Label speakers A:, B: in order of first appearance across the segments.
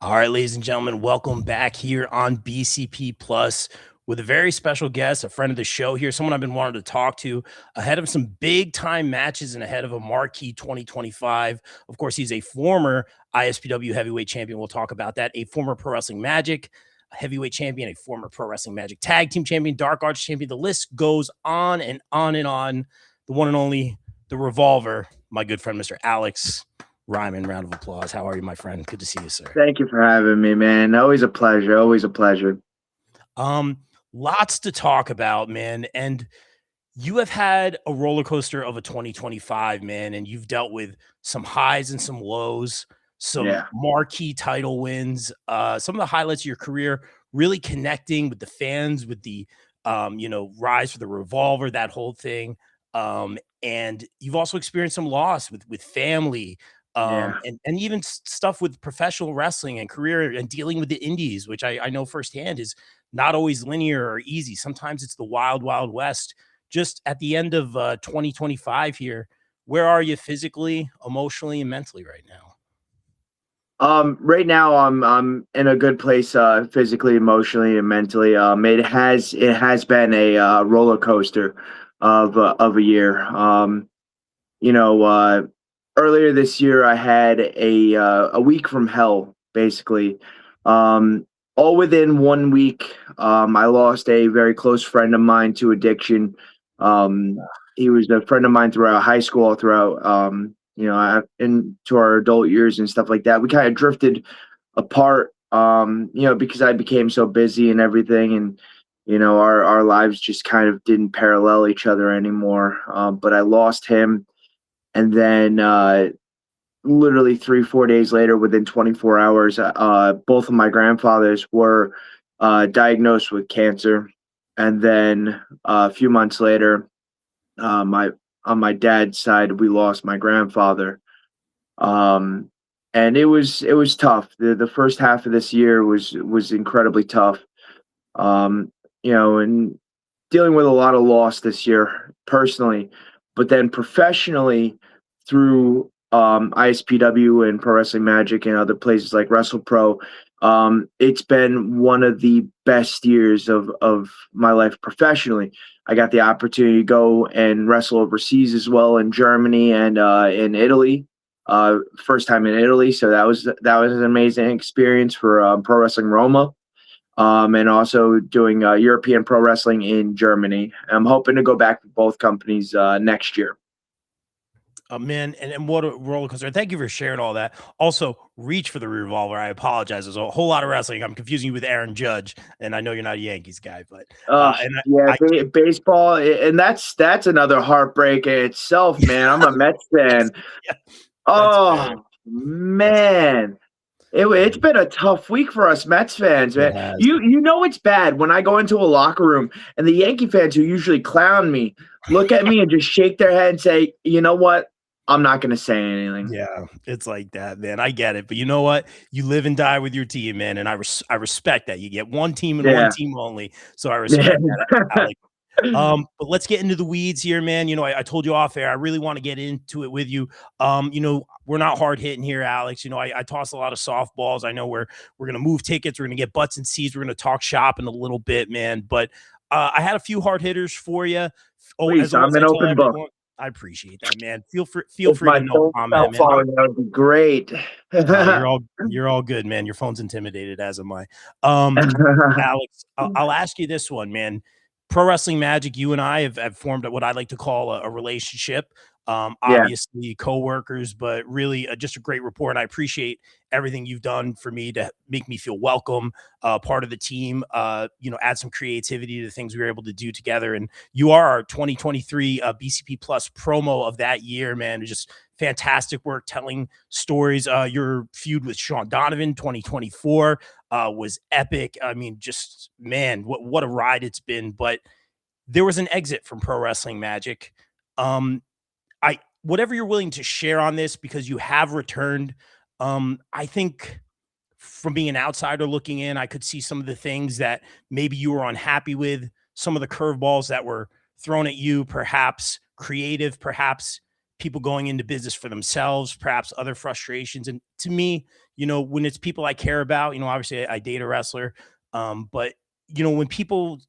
A: All right, ladies and gentlemen, welcome back here on BCP Plus with a very special guest, a friend of the show here, someone I've been wanting to talk to ahead of some big time matches and ahead of a marquee 2025. Of course, he's a former ISPW Heavyweight Champion. We'll talk about that. A former Pro Wrestling Magic Heavyweight Champion, a former Pro Wrestling Magic Tag Team Champion, Dark Arts Champion. The list goes on and on and on. The one and only, the Revolver, my good friend, Mr. Alex Reiman. Round of applause. How are you, my friend? Good to see you, sir.
B: Thank you for having me, man. Always a pleasure. Always a pleasure.
A: Lots to talk about, man. And you have had a roller coaster of a 2025, man, and you've dealt with some highs and some lows, some marquee title wins, some of the highlights of your career, really connecting with the fans, with the rise for the Revolver, that whole thing. And you've also experienced some loss with family, and even stuff with professional wrestling and career and dealing with the indies, which I know firsthand is not always linear or easy. Sometimes it's the wild, wild west. Just at the end of 2025 here, where are you physically, emotionally, and mentally right now?
B: Right now I'm in a good place, physically, emotionally, and mentally. It has been a roller coaster of a year. Earlier this year I had a week from hell, basically. All within 1 week, I lost a very close friend of mine to addiction. He was a friend of mine throughout high school, throughout into our adult years and stuff like that. We kind of drifted apart, because I became so busy and everything, and our lives just kind of didn't parallel each other anymore. But I lost him, and then literally 3-4 days later, within 24 hours, both of my grandfathers were diagnosed with cancer. And then a few months later, on my dad's side, we lost my grandfather. And it was tough. The first half of this year was incredibly tough. And dealing with a lot of loss this year personally, but then professionally through ISPW and Pro Wrestling Magic and other places like WrestlePro. It's been one of the best years of my life professionally. I got the opportunity to go and wrestle overseas as well, in Germany and in Italy. First time in Italy, so that was an amazing experience for Pro Wrestling Roma, and also doing European Pro Wrestling in Germany. I'm hoping to go back to both companies next year.
A: Man, and what a roller coaster. Thank you for sharing all that. Also, reach for the Revolver. I apologize. There's a whole lot of wrestling. I'm confusing you with Aaron Judge, and I know you're not a Yankees guy, but
B: baseball, and that's another heartbreak in itself, man. I'm a Mets fan. Oh man. It's been a tough week for us Mets fans, man. You know it's bad when I go into a locker room and the Yankee fans who usually clown me look at me and just shake their head and say, "You know what? I'm not going to say anything."
A: Yeah, it's like that, man. I get it. But you know what? You live and die with your team, man. And I respect that. You get one team and one team only. So I respect that, Alex. But let's get into the weeds here, man. I told you off air, I really want to get into it with you. We're not hard hitting here, Alex. I toss a lot of softballs. I know we're going to move tickets. We're going to get butts and seats. We're going to talk shop in a little bit, man. But I had a few hard hitters for you.
B: Please, I'm an open book.
A: I appreciate that, man. Feel free to no comment, man.
B: That would be great.
A: You're all good, man. Your phone's intimidated, as am I. Alex, I'll ask you this one, man. Pro Wrestling Magic, you and I have formed what I like to call a relationship. Obviously co-workers, but really just a great rapport. And I appreciate everything you've done for me to make me feel welcome, part of the team, add some creativity to the things we were able to do together. And you are our 2023 BCP Plus promo of that year, man. Just fantastic work telling stories. Your feud with Sean Donovan 2024 was epic. I mean, just, man, what a ride it's been. But there was an exit from Pro Wrestling Magic. Whatever you're willing to share on this, because you have returned. I think from being an outsider looking in, I could see some of the things that maybe you were unhappy with, some of the curveballs that were thrown at you, perhaps creative, perhaps people going into business for themselves, perhaps other frustrations. And to me, when it's people I care about, obviously I date a wrestler, but when people,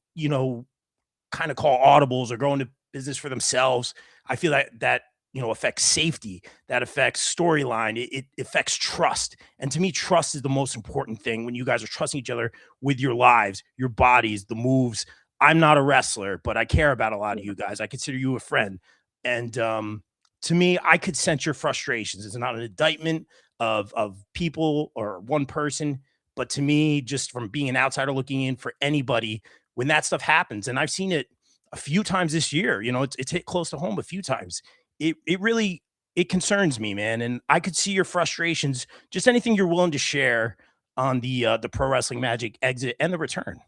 A: kind of call audibles or go into business for themselves, I feel that affects safety, that affects storyline, it affects trust. And to me, trust is the most important thing when you guys are trusting each other with your lives, your bodies, the moves. I'm not a wrestler, but I care about a lot of you guys. I consider you a friend. And to me, I could sense your frustrations. It's not an indictment of people or one person, but to me, just from being an outsider looking in for anybody, when that stuff happens, and I've seen it a few times this year, it's hit close to home a few times. It really, it concerns me, man. And I could see your frustrations, just anything you're willing to share on the Pro Wrestling Magic exit and the return.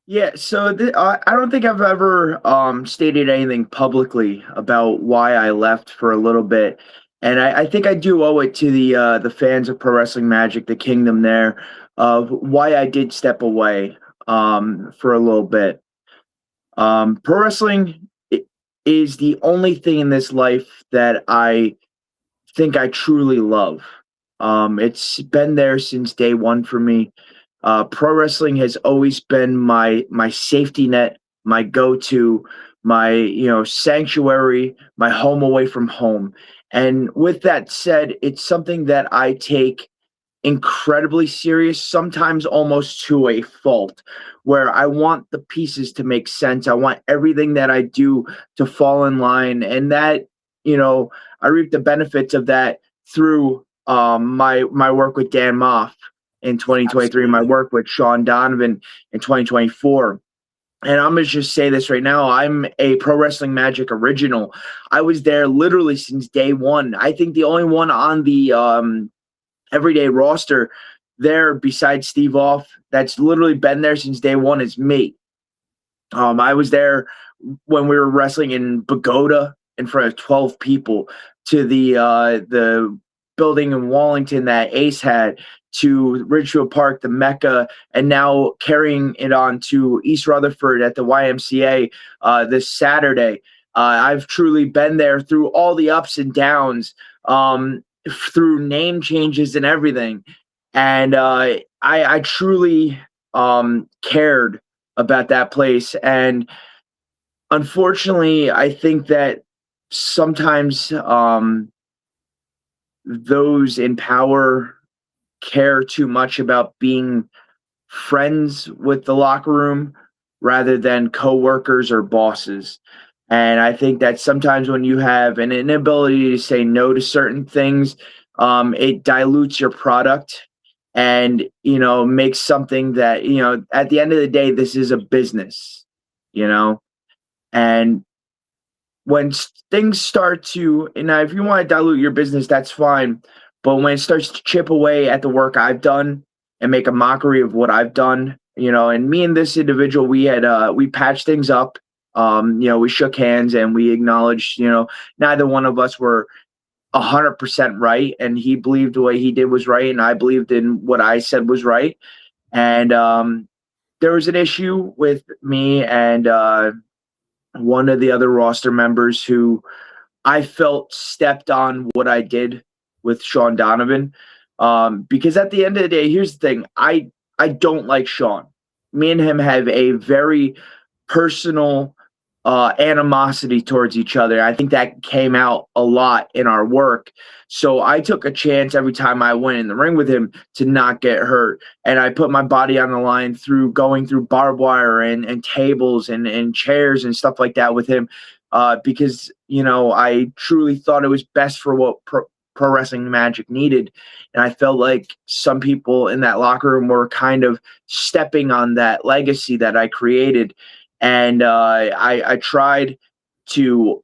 B: Yeah, so I don't think I've ever stated anything publicly about why I left for a little bit, and I think I do owe it to the fans of Pro Wrestling Magic, the Kingdom there, of why I did step away for a little bit. Pro wrestling is the only thing in this life that I think I truly love. It's been there since day one for me. Pro wrestling has always been my safety net, my go-to, my sanctuary, my home away from home. And with that said, it's something that I take incredibly serious, sometimes almost to a fault, where I want the pieces to make sense. I want everything that I do to fall in line, and that I reap the benefits of that through my work with Dan Moff in 2023,
A: Absolutely.
B: my work with Sean Donovan in 2024. And I'm going to just say this right now. I'm a Pro Wrestling Magic original. I was there literally since day one. I think the only one on the everyday roster there besides Steve Off that's literally been there since day one is me. I was there when we were wrestling in Bogota in front of 12 people, to the building in Wallington that Ace had, to Ridgefield Park, the Mecca, and now carrying it on to East Rutherford at the YMCA this Saturday. I've truly been there through all the ups and downs, through name changes and everything. And I truly cared about that place. And unfortunately, I think that sometimes those in power care too much about being friends with the locker room rather than coworkers or bosses. And I think that sometimes when you have an inability to say no to certain things, it dilutes your product and, makes something that, at the end of the day, this is a business, and when things start to, and now if you want to dilute your business, that's fine. But when it starts to chip away at the work I've done and make a mockery of what I've done, and me and this individual, we patched things up. We shook hands and we acknowledged, neither one of us were 100% right. And he believed the way he did was right, and I believed in what I said was right. And there was an issue with me and one of the other roster members who I felt stepped on what I did with Sean Donovan. Because at the end of the day, here's the thing. I don't like Sean. Me and him have a very personal animosity towards each other. I think that came out a lot in our work. So I took a chance every time I went in the ring with him to not get hurt. And I put my body on the line through going through barbed wire and tables and chairs and stuff like that with him. Because, I truly thought it was best for what Pro Wrestling Magic needed. And I felt like some people in that locker room were kind of stepping on that legacy that I created. And I tried to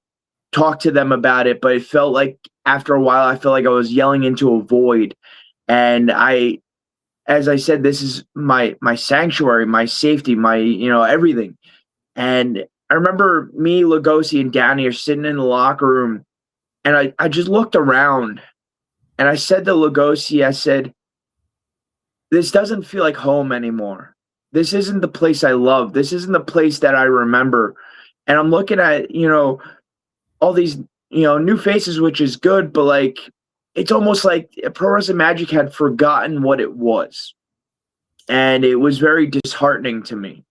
B: talk to them about it, but it felt like after a while, I felt like I was yelling into a void. And as I said, this is my sanctuary, my safety, my, everything. And I remember me, Lugosi, and Downey are sitting in the locker room, and I just looked around and I said to Lugosi, I said, this doesn't feel like home anymore. This isn't the place I love. This isn't the place that I remember. And I'm looking at, all these new faces, which is good, but like it's almost like Pro Wrestling Magic had forgotten what it was. And it was very disheartening to me.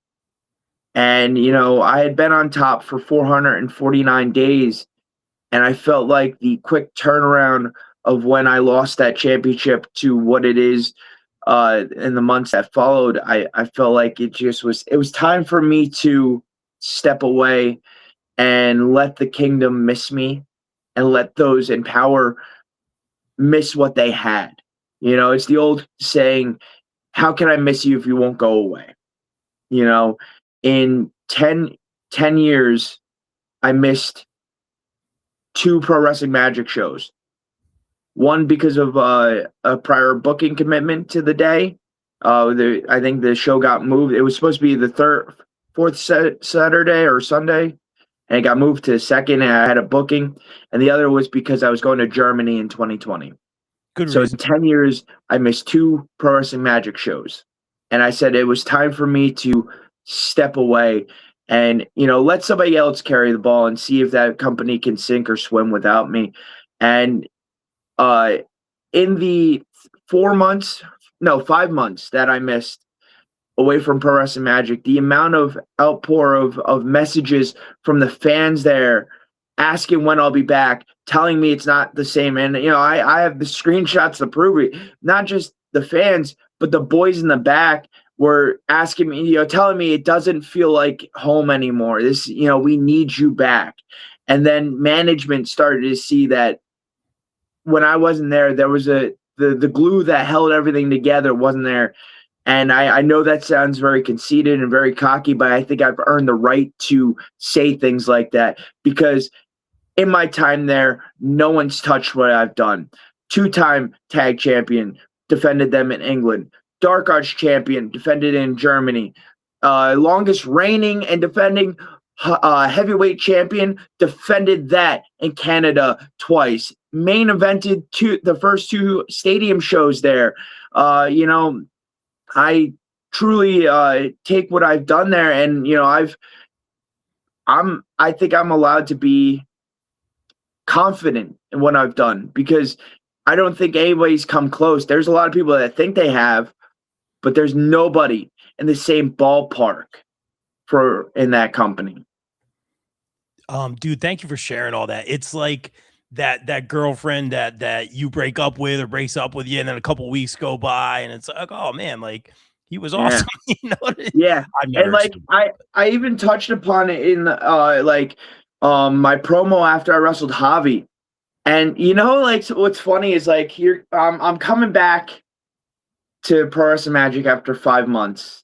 B: And, I had been on top for 449 days, and I felt like the quick turnaround of when I lost that championship to what it is in the months that followed, I felt like it was time for me to step away and let the kingdom miss me and let those in power miss what they had. It's the old saying, how can I miss you if you won't go away? In 10 years, I missed 2 Pro Wrestling Magic shows. One because of a prior booking commitment to the day. I think the show got moved. It was supposed to be the fourth Saturday or Sunday, and it got moved to second, and I had a booking. And the other was because I was going to Germany in 2020.
A: Good
B: so
A: reason.
B: In 10 years, I missed 2 Pro Wrestling Magic shows. And I said it was time for me to step away and, let somebody else carry the ball and see if that company can sink or swim without me. And in the 5 months that I missed away from Pro Wrestling Magic, the amount of outpour of messages from the fans there asking when I'll be back, telling me it's not the same. And, I have the screenshots to prove it. Not just the fans, but the boys in the back were asking me, telling me it doesn't feel like home anymore. We need you back. And then management started to see that when I wasn't there, there was the glue that held everything together wasn't there. And I know that sounds very conceited and very cocky, but I think I've earned the right to say things like that because in my time there, no one's touched what I've done. 2-time tag champion, defended them in England. Dark Arts champion, defended in Germany. Longest reigning and defending heavyweight champion, defended that in Canada twice. Main evented the first 2 stadium shows there. I truly take what I've done there, and I think I'm allowed to be confident in what I've done because I don't think anybody's come close. There's a lot of people that think they have, but there's nobody in the same ballpark in that company.
A: Dude, thank you for sharing all that. It's like that girlfriend that you break up with or breaks up with you, and then a couple weeks go by, and it's like, oh man, like he was awesome.
B: Yeah. Yeah. And like I even touched upon it in my promo after I wrestled Javi. And like what's funny is like here I'm coming back to Pro Wrestling Magic after 5 months.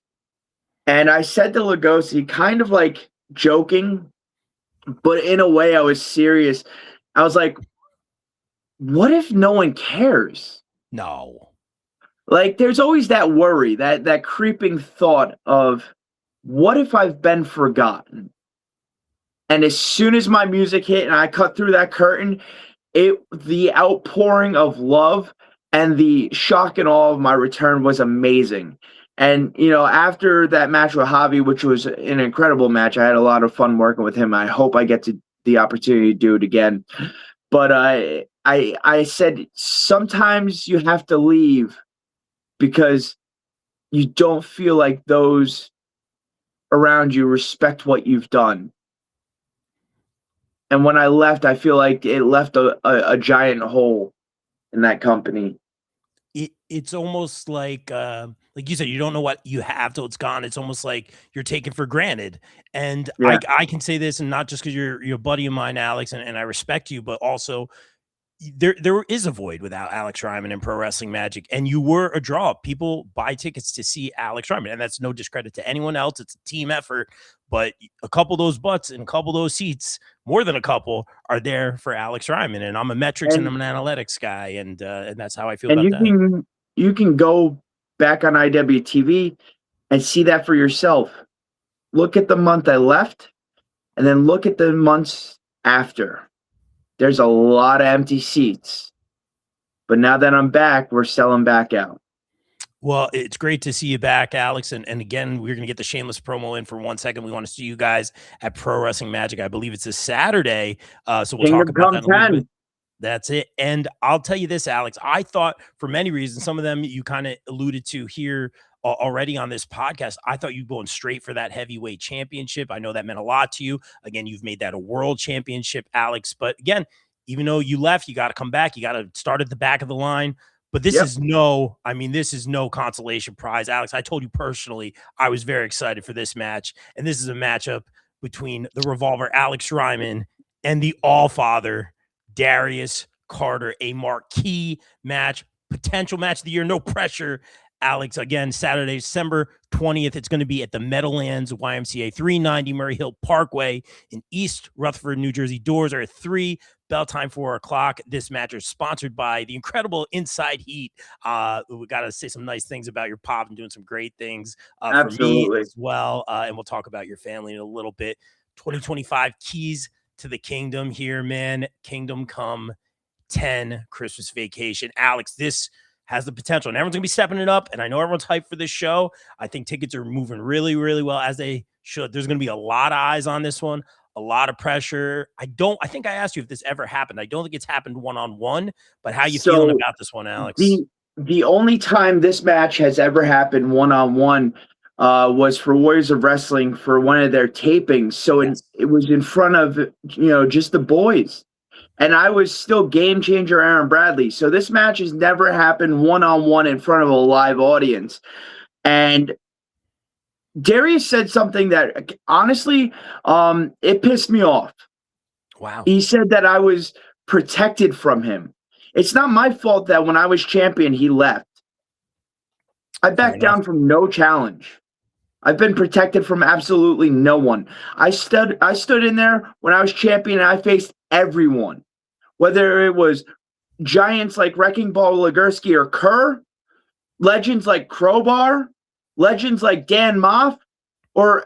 B: And I said to Lugosi, kind of like joking, but in a way I was serious. I was like, what if no one cares?
A: No.
B: Like there's always that worry, that creeping thought of what if I've been forgotten? And as soon as my music hit and I cut through that curtain, the outpouring of love and the shock and awe of my return was amazing. And, after that match with Javi, which was an incredible match, I had a lot of fun working with him. I hope I get the opportunity to do it again. But I said, sometimes you have to leave because you don't feel like those around you respect what you've done. And when I left, I feel like it left a giant hole in that company.
A: It's almost like you said, you don't know what you have till it's gone. It's almost like you're taken for granted. And
B: Yeah.
A: I can say this, and not just because you're a buddy of mine, Alex, and I respect you, but also there is a void without Alex Reiman in Pro Wrestling Magic, and you were a draw. People buy tickets to see Alex Reiman, and that's no discredit to anyone else. It's a team effort, but a couple of those butts and a couple of those seats, more than a couple, are there for Alex Reiman. And I'm a metrics and I'm an analytics guy, and that's how I feel about that.
B: You can go back on IWTV and see that for yourself. Look at the month I left, and then look at the months after. There's a lot of empty seats. But now that I'm back, we're selling back out.
A: Well, it's great to see you back, Alex. And again, we're going to get the shameless promo in for 1 second. We want to see you guys at Pro Wrestling Magic. I believe it's this Saturday. So we'll talk
B: Kingdom
A: about
B: Come
A: that in a little bit.
B: 10.
A: That's it. And I'll tell you this, Alex, I thought for many reasons, some of them you kind of alluded to here already on this podcast. I thought you going straight for that heavyweight championship. I know that meant a lot to you. Again, you've made that a world championship, Alex. But again, even though you left, you got to come back. You got to start at the back of the line. But this is this is no consolation prize, Alex. I told you personally, I was very excited for this match. And this is a matchup between the Revolver Alex Reiman and the All-Father Darius Carter, a marquee match, potential match of the year. No pressure, Alex. Again, Saturday, December 20th. It's going to be at the Meadowlands YMCA 390 Murray Hill Parkway in East Rutherford, New Jersey. Doors are at 3, bell time 4 o'clock. This match is sponsored by the incredible Inside Heat. We got to say some nice things about your pop and doing some great things for me as well. And we'll talk about your family in a little bit. 2025 keys to the kingdom here, man. Kingdom Come 10 Christmas Vacation. Alex, this has the potential, and everyone's gonna be stepping it up. And I know everyone's hyped for this show. I think tickets are moving really, really well, as they should. There's gonna be a lot of eyes on this one, a lot of pressure. I think I asked you if this ever happened. I don't think it's happened one-on-one, but how you feeling about this one, Alex?
B: The only time this match has ever happened one-on-one was for Warriors of Wrestling for one of their tapings. So it was in front of, just the boys. And I was still Game Changer Aaron Bradley. So this match has never happened one-on-one in front of a live audience. And Darius said something that, honestly, it pissed me off.
A: Wow.
B: He said that I was protected from him. It's not my fault that when I was champion, he left. I backed down from no challenge. I've been protected from absolutely no one. I stood in there when I was champion, and I faced everyone. Whether it was giants like Wrecking Ball Legursky or Kerr, legends like Crowbar, legends like Dan Moff, or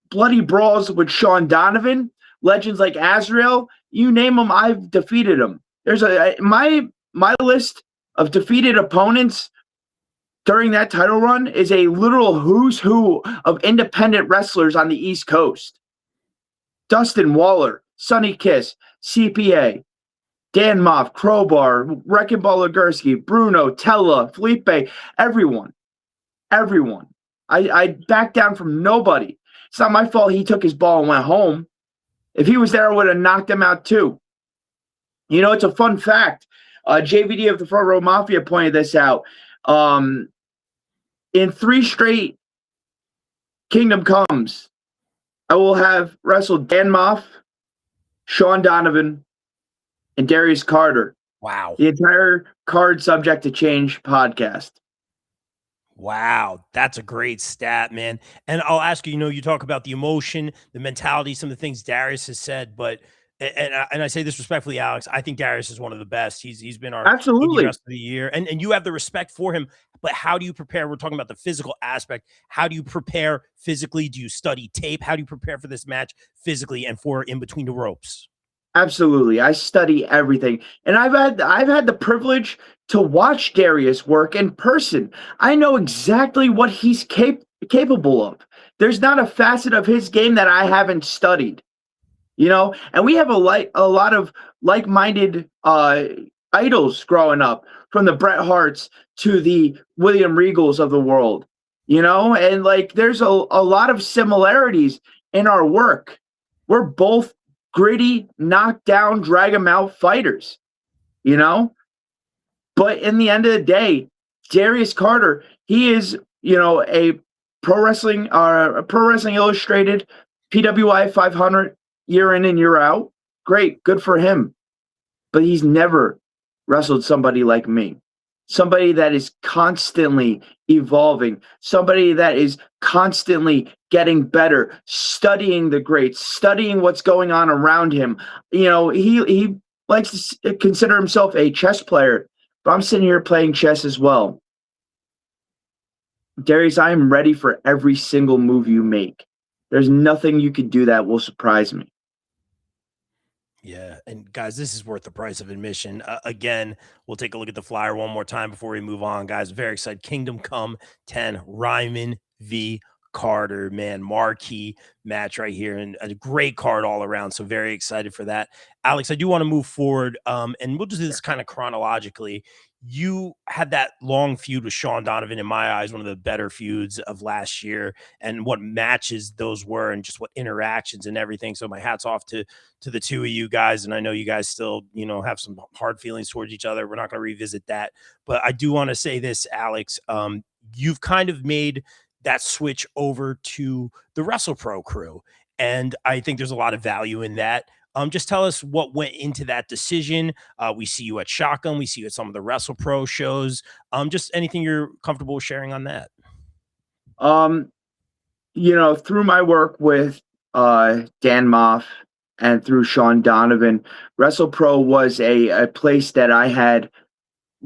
B: bloody brawls with Sean Donovan, legends like Azrael, you name them, I've defeated them. There's my list of defeated opponents during that title run is a literal who's who of independent wrestlers on the East Coast. Dustin Waller, Sonny Kiss, CPA, Dan Moff, Crowbar, Wrecking Ball Legursky, Bruno, Tella, Felipe, everyone. I backed down from nobody. It's not my fault he took his ball and went home. If he was there, I would have knocked him out too. It's a fun fact. JVD of the Front Row Mafia pointed this out. In 3 straight Kingdom Comes, I will have wrestled Dan Moff, Sean Donovan, and Darius Carter.
A: Wow.
B: The entire Card Subject to Change podcast.
A: Wow, that's a great stat, man. And I'll ask you, you talk about the emotion, the mentality, some of the things Darius has said, but and I say this respectfully, Alex, I think Darius is one of the best. He's been our
B: absolutely
A: rest of the year, and you have the respect for him. But how do you prepare? We're talking about the physical aspect. How do you prepare physically? Do you study tape? How do you prepare for this match physically and for in between the ropes?
B: Absolutely. I study everything. And I've had the privilege to watch Darius work in person. I know exactly what he's capable of. There's not a facet of his game that I haven't studied. And we have a lot of like-minded idols growing up, from the Bret Harts to the William Regals of the world. And there's a lot of similarities in our work. We're both gritty, knockdown, drag 'em out fighters, But in the end of the day, Darius Carter, he is, a Pro Wrestling Illustrated PWI 500 year in and year out. Great, good for him. But he's never wrestled somebody like me. Somebody that is constantly evolving, somebody that is constantly getting better, studying the greats, studying what's going on around him. He likes to consider himself a chess player, but I'm sitting here playing chess as well. Darius, I am ready for every single move you make. There's nothing you could do that will surprise me.
A: Yeah, and guys, this is worth the price of admission. Again, we'll take a look at the flyer one more time before we move on, guys. Very excited. Kingdom Come 10, Reiman v. Carter, man, marquee match right here, and a great card all around. So very excited for that. Alex, I do want to move forward, and we'll just do this kind of chronologically. You had that long feud with Sean Donovan, in my eyes, one of the better feuds of last year, and what matches those were, and just what interactions and everything. So my hat's off to the two of you guys. And I know you guys still, have some hard feelings towards each other. We're not going to revisit that. But I do want to say this, Alex. You've kind of made that switch over to the WrestlePro crew. And I think there's a lot of value in that. Just tell us what went into that decision. We see you at Shotgun. We see you at some of the WrestlePro shows. Just anything you're comfortable sharing on that.
B: Um, through my work with Dan Moff and through Sean Donovan, WrestlePro was a place that I had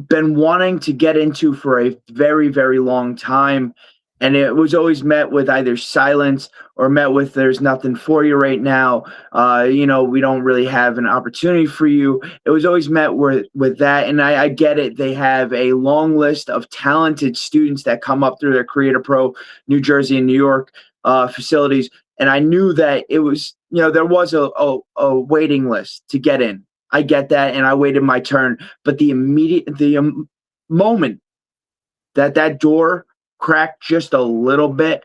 B: been wanting to get into for a very, very long time. And it was always met with either silence or met with "there's nothing for you right now." We don't really have an opportunity for you. It was always met with that. And I get it. They have a long list of talented students that come up through their Creator Pro, New Jersey and New York facilities. And I knew that it was, there was a waiting list to get in. I get that. And I waited my turn. But the moment that door cracked just a little bit,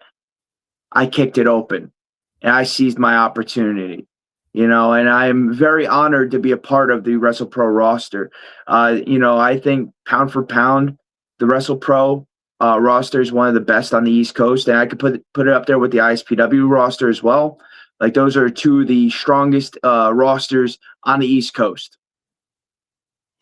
B: I kicked it open and I seized my opportunity, and I'm very honored to be a part of the WrestlePro roster. I think pound for pound, the WrestlePro roster is one of the best on the East Coast, and I could put it up there with the ISPW roster as well. Like, those are two of the strongest rosters on the East Coast.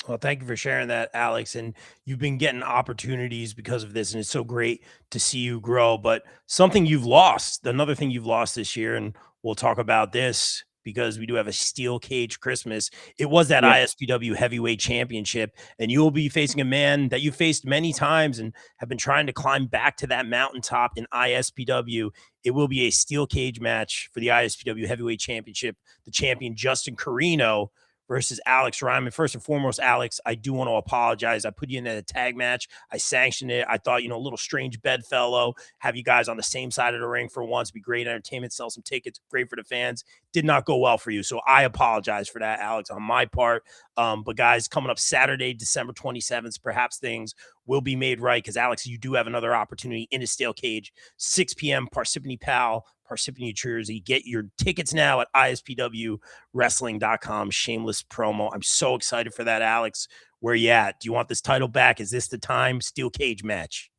A: Well, thank you for sharing that, Alex. And you've been getting opportunities because of this, and it's so great to see you grow. But something you've lost, another thing you've lost this year, and we'll talk about this because we do have a Steel Cage Christmas. It was that
B: Yeah.
A: ISPW Heavyweight Championship, and you will be facing a man that you faced many times and have been trying to climb back to that mountaintop in ISPW. It will be a Steel Cage match for the ISPW Heavyweight Championship. The champion, Justin Corino, versus Alex Reiman. First and foremost, Alex, I do want to apologize. I put you in a tag match. I sanctioned it. I thought, a little strange bedfellow, have you guys on the same side of the ring for once, be great entertainment, sell some tickets, great for the fans. Did not go well for you. So I apologize for that, Alex, on my part. But guys, coming up Saturday, December 27th, perhaps things will be made right, because Alex, you do have another opportunity in a Steel Cage, 6 p.m. Parsippany Pal, Parsippany, New Jersey. Get your tickets now at ISPWWrestling.com. Shameless promo. I'm so excited for that, Alex. Where you at? Do you want this title back? Is this the time? Steel Cage match.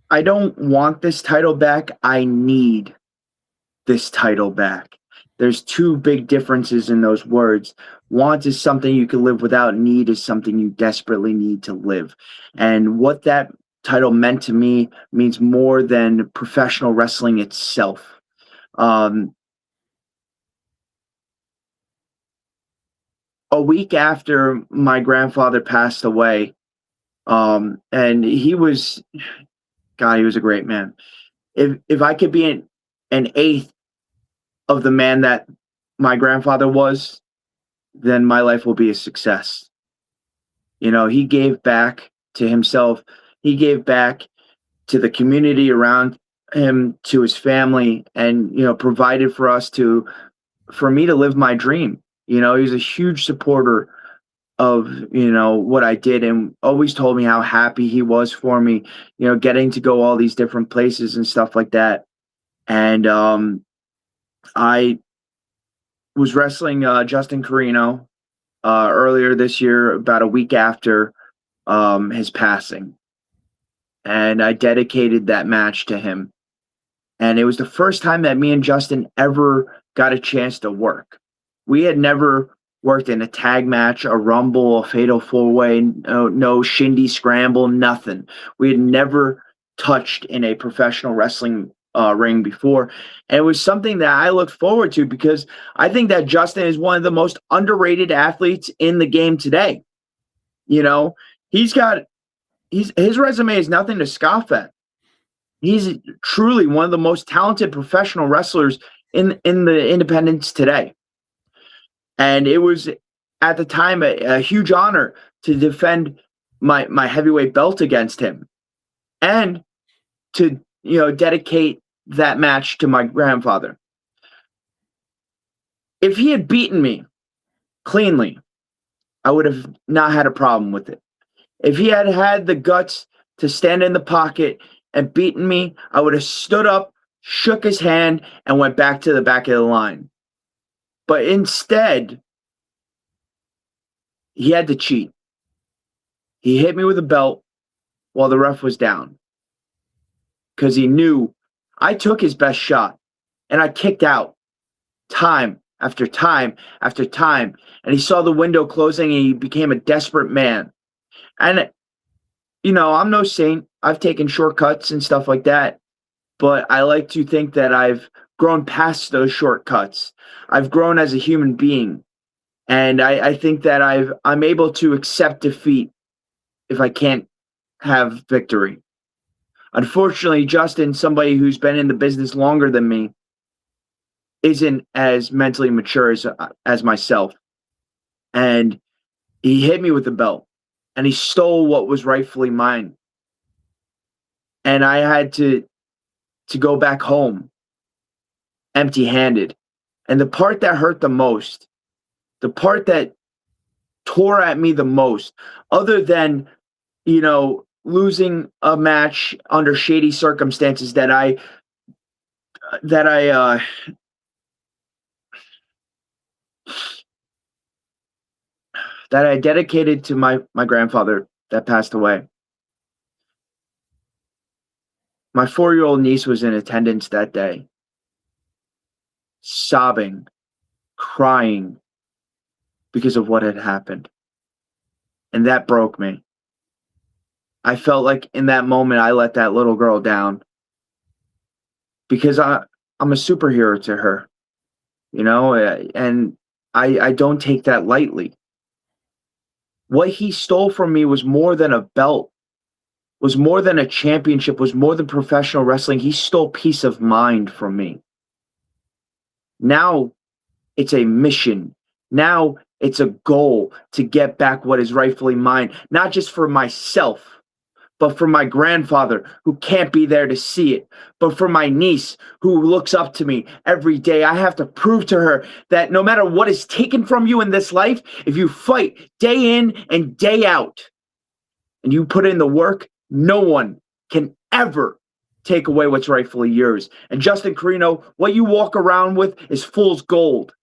B: I don't want this title back. I need this title back. There's two big differences in those words. Want is something you can live without. Need is something you desperately need to live. And what that title meant to me means more than professional wrestling itself. A week after my grandfather passed away, and he was a great man. If I could be an eighth of the man that my grandfather was, then my life will be a success. He gave back to himself. He gave back to the community around him, to his family, and, provided for me to live my dream. He was a huge supporter of, what I did, and always told me how happy he was for me, getting to go all these different places and stuff like that. And I was wrestling Justin Corino earlier this year, about a week after his passing. And I dedicated that match to him. And it was the first time that me and Justin ever got a chance to work. We had never worked in a tag match, a rumble, a fatal four-way, no shindy scramble, nothing. We had never touched in a professional wrestling ring before. And it was something that I looked forward to, because I think that Justin is one of the most underrated athletes in the game today. His resume is nothing to scoff at. He's truly one of the most talented professional wrestlers in the independents today. And it was at the time a huge honor to defend my heavyweight belt against him, and to dedicate that match to my grandfather. If he had beaten me cleanly, I would have not had a problem with it. If he had had the guts to stand in the pocket and beaten me, I would have stood up, shook his hand, and went back to the back of the line. But instead, he had to cheat. He hit me with a belt while the ref was down, because he knew I took his best shot, and I kicked out time after time after time. And he saw the window closing, and he became a desperate man. And, I'm no saint. I've taken shortcuts and stuff like that. But I like to think that I've grown past those shortcuts. I've grown as a human being. And I think that I'm able to accept defeat if I can't have victory. Unfortunately, Justin, somebody who's been in the business longer than me, isn't as mentally mature as myself. And he hit me with the belt, and he stole what was rightfully mine. And I had to go back home empty-handed. And the part that hurt the most, the part that tore at me the most, other than, losing a match under shady circumstances that I dedicated to my grandfather that passed away. My 4-year-old niece was in attendance that day, sobbing, crying because of what had happened. And that broke me. I felt like in that moment I let that little girl down, because I'm a superhero to her, and I don't take that lightly. What he stole from me was more than a belt, was more than a championship, was more than professional wrestling. He stole peace of mind from me. Now it's a mission. Now it's a goal to get back what is rightfully mine, not just for myself, but for my grandfather, who can't be there to see it, but for my niece, who looks up to me every day. I have to prove to her that no matter what is taken from you in this life, if you fight day in and day out, and you put in the work, no one can ever take away what's rightfully yours. And Justin Corino, what you walk around with is fool's gold.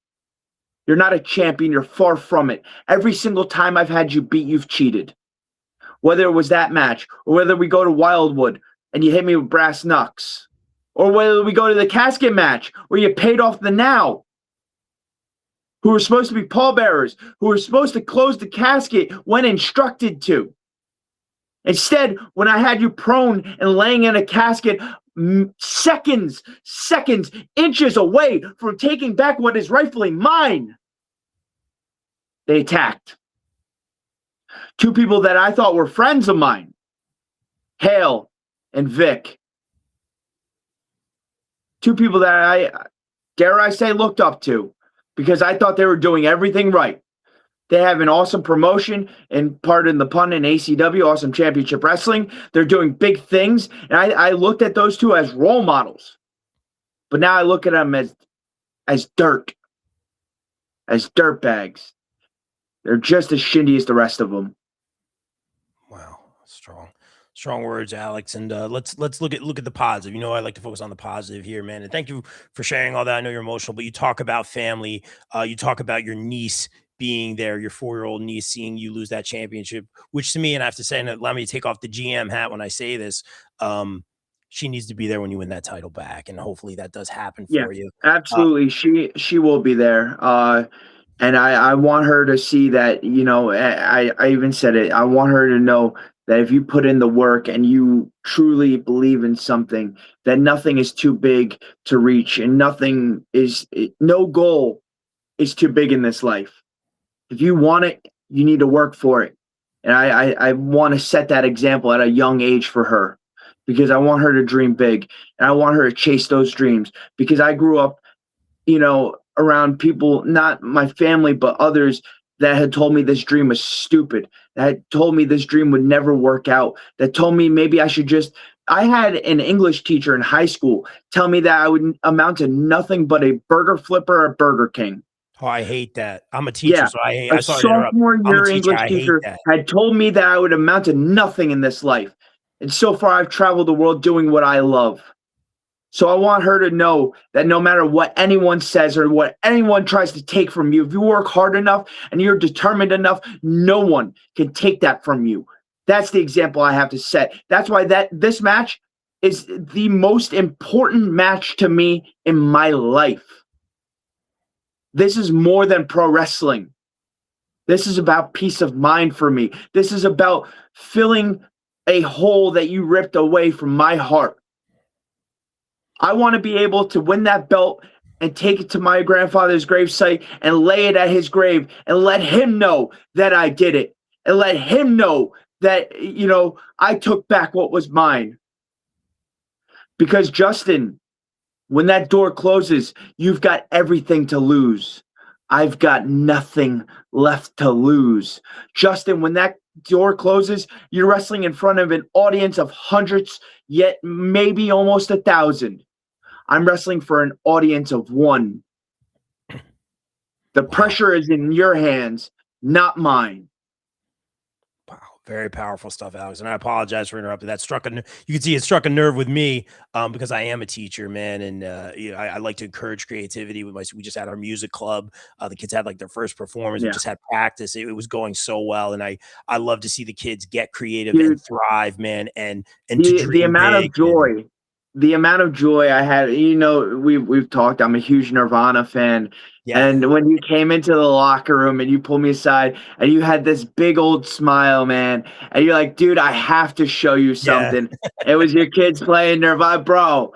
B: You're not a champion. You're far from it. Every single time I've had you beat, you've cheated. Whether it was that match, or whether we go to Wildwood and you hit me with brass knucks, or whether we go to the casket match where you paid off the NOW, who were supposed to be pallbearers, who were supposed to close the casket when instructed to. Instead, when I had you prone and laying in a casket, seconds, inches away from taking back what is rightfully mine, they attacked. Two people that I thought were friends of mine, Hale and Vic. Two people that I, dare I say, looked up to, because I thought they were doing everything right. They have an awesome promotion, and pardon the pun, in ACW, Awesome Championship Wrestling. They're doing big things, and I looked at those two as role models. But now I look at them as dirt, as dirtbags. They're just as shindy as the rest of them.
A: Wow, strong words, Alex. And let's look at the positive. I like to focus on the positive here, man. And thank you for sharing all that. I know you're emotional, but you talk about family. You talk about your niece being there, your 4-year-old niece, seeing you lose that championship, which to me, and I have to say, and allow me to take off the GM hat when I say this, she needs to be there when you win that title back, and hopefully that does happen for you.
B: Absolutely, she will be there. And I want her to see that, I even said it. I want her to know that if you put in the work and you truly believe in something, that nothing is too big to reach, and no goal is too big in this life. If you want it, you need to work for it. And I want to set that example at a young age for her, because I want her to dream big, and I want her to chase those dreams, because I grew up, around people, not my family, but others, that had told me this dream was stupid, that had told me this dream would never work out, that told me maybe I should just. I had an English teacher in high school tell me that I would amount to nothing but a burger flipper at Burger King.
A: Oh, I hate that. I'm a teacher,
B: Yeah,
A: so I hate.
B: a
A: I sorry to interrupt.
B: sophomore
A: I'm a
B: year
A: teacher.
B: English
A: I hate
B: teacher
A: that.
B: had told me that I would amount to nothing in this life. And so far, I've traveled the world doing what I love. So I want her to know that no matter what anyone says or what anyone tries to take from you, if you work hard enough and you're determined enough, no one can take that from you. That's the example I have to set. That's why this match is the most important match to me in my life. This is more than pro wrestling. This is about peace of mind for me. This is about filling a hole that you ripped away from my heart. I want to be able to win that belt and take it to my grandfather's gravesite and lay it at his grave and let him know that I did it and let him know that, you know, I took back what was mine. Because, Justin, when that door closes, you've got everything to lose. I've got nothing left to lose. Justin, when that door closes, you're wrestling in front of an audience of hundreds, yet maybe almost 1,000. I'm wrestling for an audience of one. The pressure is in your hands, not mine.
A: Wow, very powerful stuff, Alex. And I apologize for interrupting. That struck you can see it struck a nerve with me because I am a teacher, man, and you know, I like to encourage creativity. We just had our music club. The kids had like their first performance.
B: Yeah.
A: We just had practice. It was going so well, and I love to see the kids get creative
B: Dude,
A: and thrive, man, and to
B: the
A: dream
B: amount of
A: big.
B: joy. The amount of joy I had, you know, we've talked. I'm a huge Nirvana fan,
A: Yeah.
B: and when you came into the locker room and you pulled me aside and you had this big old smile, man, and you're like, "Dude, I have to show you something." It was your kids playing Nirvana, bro.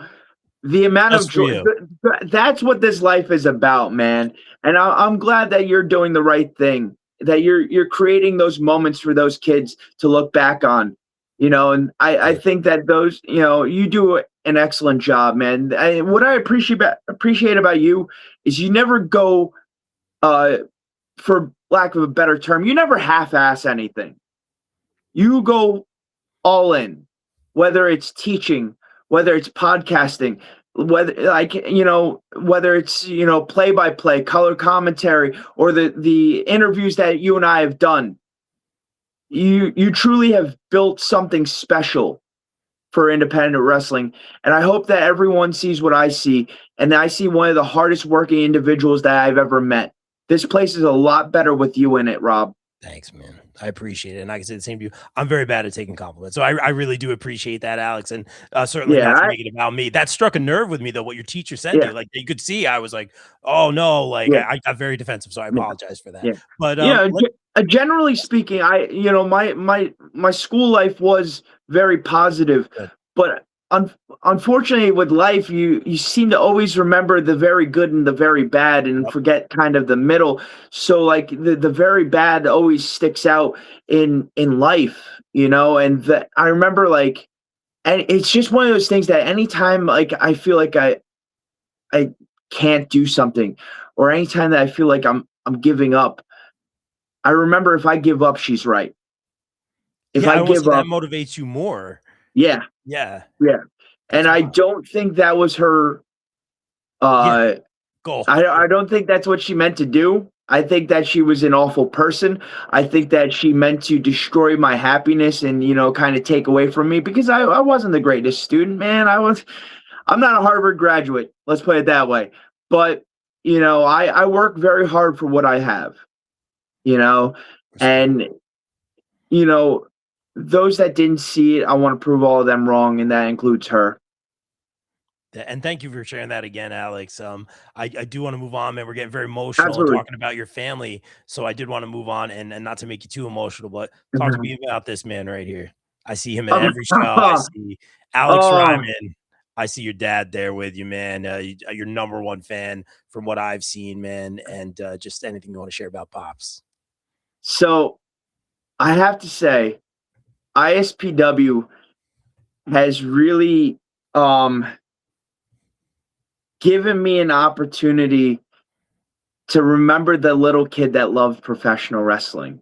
B: The amount of
A: Just for
B: joy.
A: you.
B: That's what this life is about, man. And I'm glad that you're doing the right thing. That you're creating those moments for those kids to look back on. You know, and I think that those, you know, you do an excellent job, man. What I appreciate about you is you never go, for lack of a better term, you never half-ass anything. You go all in, whether it's teaching, whether it's podcasting, whether whether it's, you know, play-by-play, color commentary, or the interviews that you and I have done. You truly have built something special for independent wrestling, and I hope that everyone sees what I see, and I see one of the hardest working individuals that I've ever met. This place is a lot better with you in it, Rob.
A: Thanks, man. I appreciate it. And like I said, the same to you. I'm very bad at taking compliments. So I really do appreciate that, Alex. And certainly
B: Yeah,
A: not to make it about me. That struck a nerve with me, though, what your teacher said to
B: yeah,
A: you. Like, you could see I was like, oh, no. Like,
B: yeah,
A: I got very defensive. So I
B: yeah,
A: apologize for that.
B: yeah.
A: But
B: Yeah, generally speaking, my school life was very positive, but unfortunately, with life, you seem to always remember the very good and the very bad, and forget kind of the middle. So, like the very bad always sticks out in life, you know. And I remember, like, and it's just one of those things that anytime, like, I feel like I can't do something, or anytime that I feel like I'm giving up, I remember, if I give up, she's right. If
A: yeah,
B: I
A: I almost
B: give
A: say that
B: up,
A: motivates you more.
B: yeah,
A: Yeah.
B: yeah. And
A: That's
B: I
A: wild.
B: don't think that was her.
A: Yeah. Goal.
B: I don't think that's what she meant to do. I think that she was an awful person. I think that she meant to destroy my happiness and, you know, kind of take away from me, because I wasn't the greatest student, man. I'm not a Harvard graduate. Let's put it that way. But, you know, I work very hard for what I have, you know, and, you know, those that didn't see it, I want to prove all of them wrong. And that includes her.
A: And thank you for sharing that again, Alex. I do want to move on, man. We're getting very emotional and
B: Absolutely.
A: talking about your family. So I did want to move on and not to make you too emotional, but talk to me about this man right here. I see him in every show. I see Alex
B: Oh,
A: Reiman. I see your dad there with you, man. You're number one fan from what I've seen, man. And just anything you want to share about Pops.
B: so I have to say, ISPW has really given me an opportunity to remember the little kid that loved professional wrestling.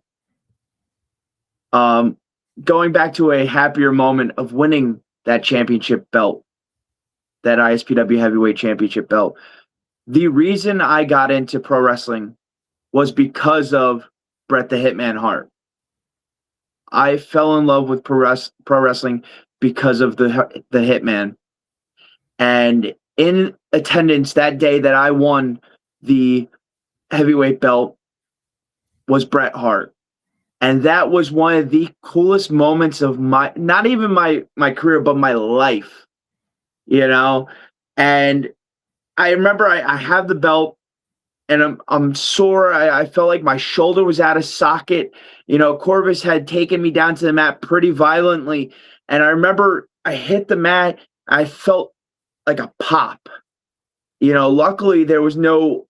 B: Going back to a happier moment of winning that championship belt, that ISPW Heavyweight Championship belt. The reason I got into pro wrestling was because of Bret the Hitman Hart. I fell in love with pro wrestling because of the Hitman. And in attendance that day that I won the heavyweight belt was Bret Hart. And that was one of the coolest moments of my, not even my career, but my life, you know? And I remember I have the belt and I'm sore. I felt like my shoulder was out of socket. You know, Corvus had taken me down to the mat pretty violently. And I remember I hit the mat. I felt like a pop. You know, luckily there was no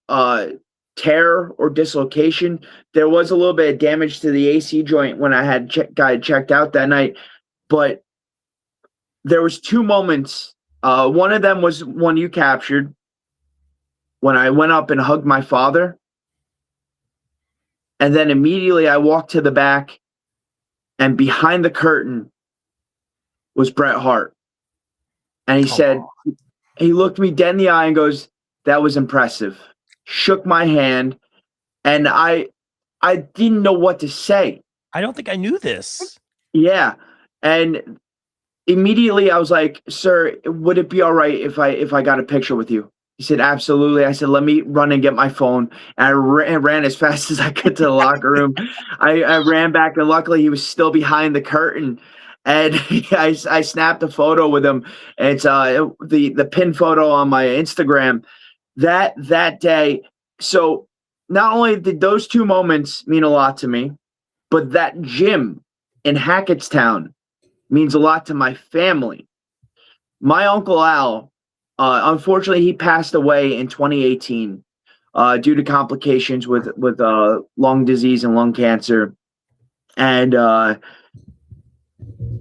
B: tear or dislocation. There was a little bit of damage to the AC joint when I had checked out that night. But there was two moments. One of them was one you captured, when I went up and hugged my father. And then immediately I walked to the back, and behind the curtain was Bret Hart. And he said, he looked me dead in the eye and goes, "That was impressive." Shook my hand, and I didn't know what to say.
A: I don't think I knew this.
B: Yeah. And immediately I was like, "Sir, would it be all right if I got a picture with you?" He said, "Absolutely." I said, "Let me run and get my phone." And I ran as fast as I could to the locker room. I ran back, and luckily he was still behind the curtain. And I snapped a photo with him. And it's the pin photo on my Instagram that day. So not only did those two moments mean a lot to me, but that gym in Hackettstown means a lot to my family. My Uncle Al, unfortunately, he passed away in 2018 due to complications with lung disease and lung cancer. And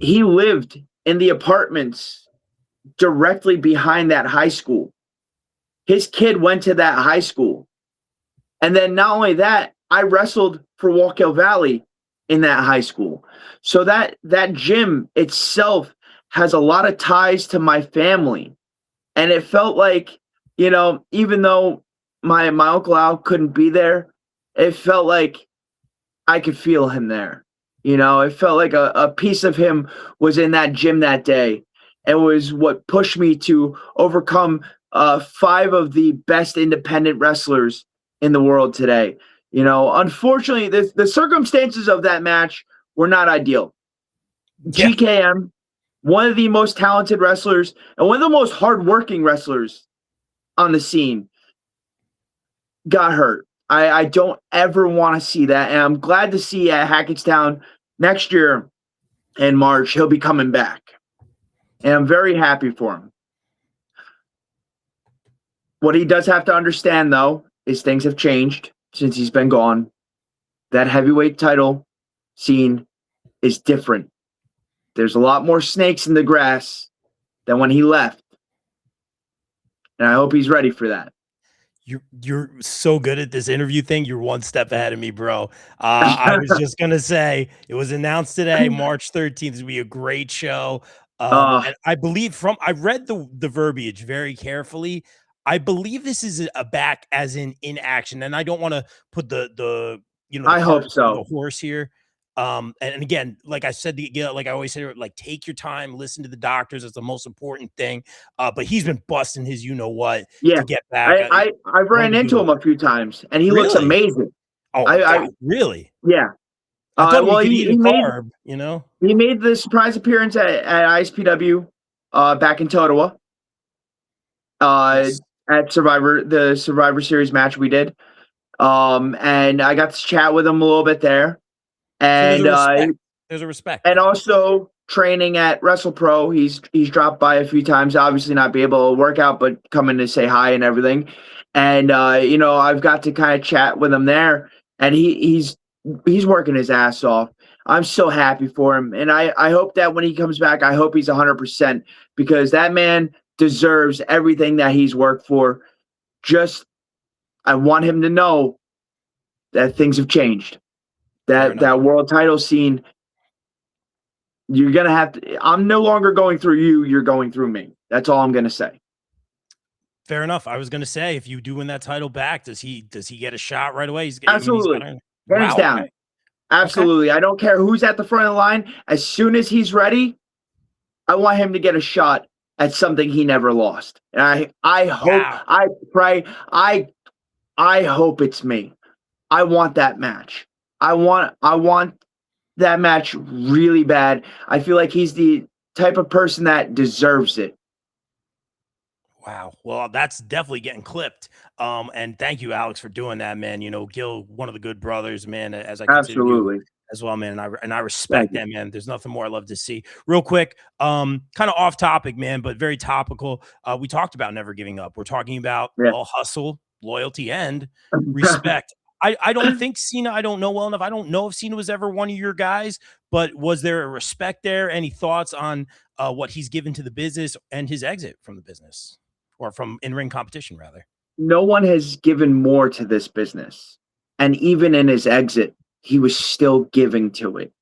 B: he lived in the apartments directly behind that high school. His kid went to that high school. And then not only that, I wrestled for Wallkill Valley in that high school. So that gym itself has a lot of ties to my family. And it felt like, you know, even though my Uncle Al couldn't be there, it felt like I could feel him there. You know, it felt like a piece of him was in that gym that day. It was what pushed me to overcome 5 of the best independent wrestlers in the world today. You know, unfortunately, the circumstances of that match were not ideal. Yeah. GKM, one of the most talented wrestlers and one of the most hardworking wrestlers on the scene, got hurt. I don't ever want to see that. And I'm glad to see at Hackettstown next year in March, he'll be coming back. And I'm very happy for him. What he does have to understand, though, is things have changed since he's been gone. That heavyweight title scene is different. There's a lot more snakes in the grass than when he left. And I hope he's ready for that.
A: You're so good at this interview thing. You're one step ahead of me, bro. I was just gonna say it was announced today, March 13th. It's gonna be a great show. And I believe I read the verbiage very carefully. I believe this is a back as in action, and I don't want to put the you know,
B: I hope so.
A: The horse here. And again, like I said, like I always say, like, take your time, listen to the doctors. It's the most important thing. But he's been busting his, you know what, to get back.
B: I ran into him a few times, and he looks amazing.
A: Oh, God, really?
B: Yeah.
A: I thought he could eat a carb, you know?
B: He made the surprise appearance at ISPW back in Totowa. Yes. At the Survivor Series match we did. And I got to chat with him a little bit there. And
A: so there's a respect.
B: And also training at WrestlePro. He's dropped by a few times, obviously not be able to work out, but come in to say hi and everything. And you know, I've got to kind of chat with him there, and he's working his ass off. I'm so happy for him. And I hope that when he comes back, I hope he's 100%, because that man deserves everything that he's worked for. I want him to know that things have changed.
A: Fair enough.
B: That world title scene, you're gonna have to. I'm no longer going through you. You're going through me. That's all I'm gonna say.
A: Fair enough. I was gonna say, if you do win that title back, does he get a shot right away? I mean, he's
B: Absolutely,
A: got
B: hands
A: wow.
B: down.
A: Okay.
B: Absolutely. I don't care who's at the front of the line. As soon as he's ready, I want him to get a shot at something he never lost. And I hope,
A: Wow.
B: I pray, I hope it's me. I want that match. I want that match really bad. I feel like he's the type of person that deserves it.
A: Wow. Well, that's definitely getting clipped. And thank you, Alex, for doing that, man. You know, Gil, one of the good brothers, man, as I consider you
B: Absolutely.
A: as well, man. And I
B: Thank
A: respect
B: you.
A: that, man. There's nothing more I love to see. Real quick, kind of off topic, man, but very topical. We talked about never giving up. We're talking about
B: Yeah.
A: well, hustle, loyalty, and respect. I don't think Cena, I don't know well enough. I don't know if Cena was ever one of your guys, but was there a respect there? Any thoughts on what he's given to the business and his exit from the business? Or from in-ring competition, rather?
B: No one has given more to this business. And even in his exit, he was still giving to it.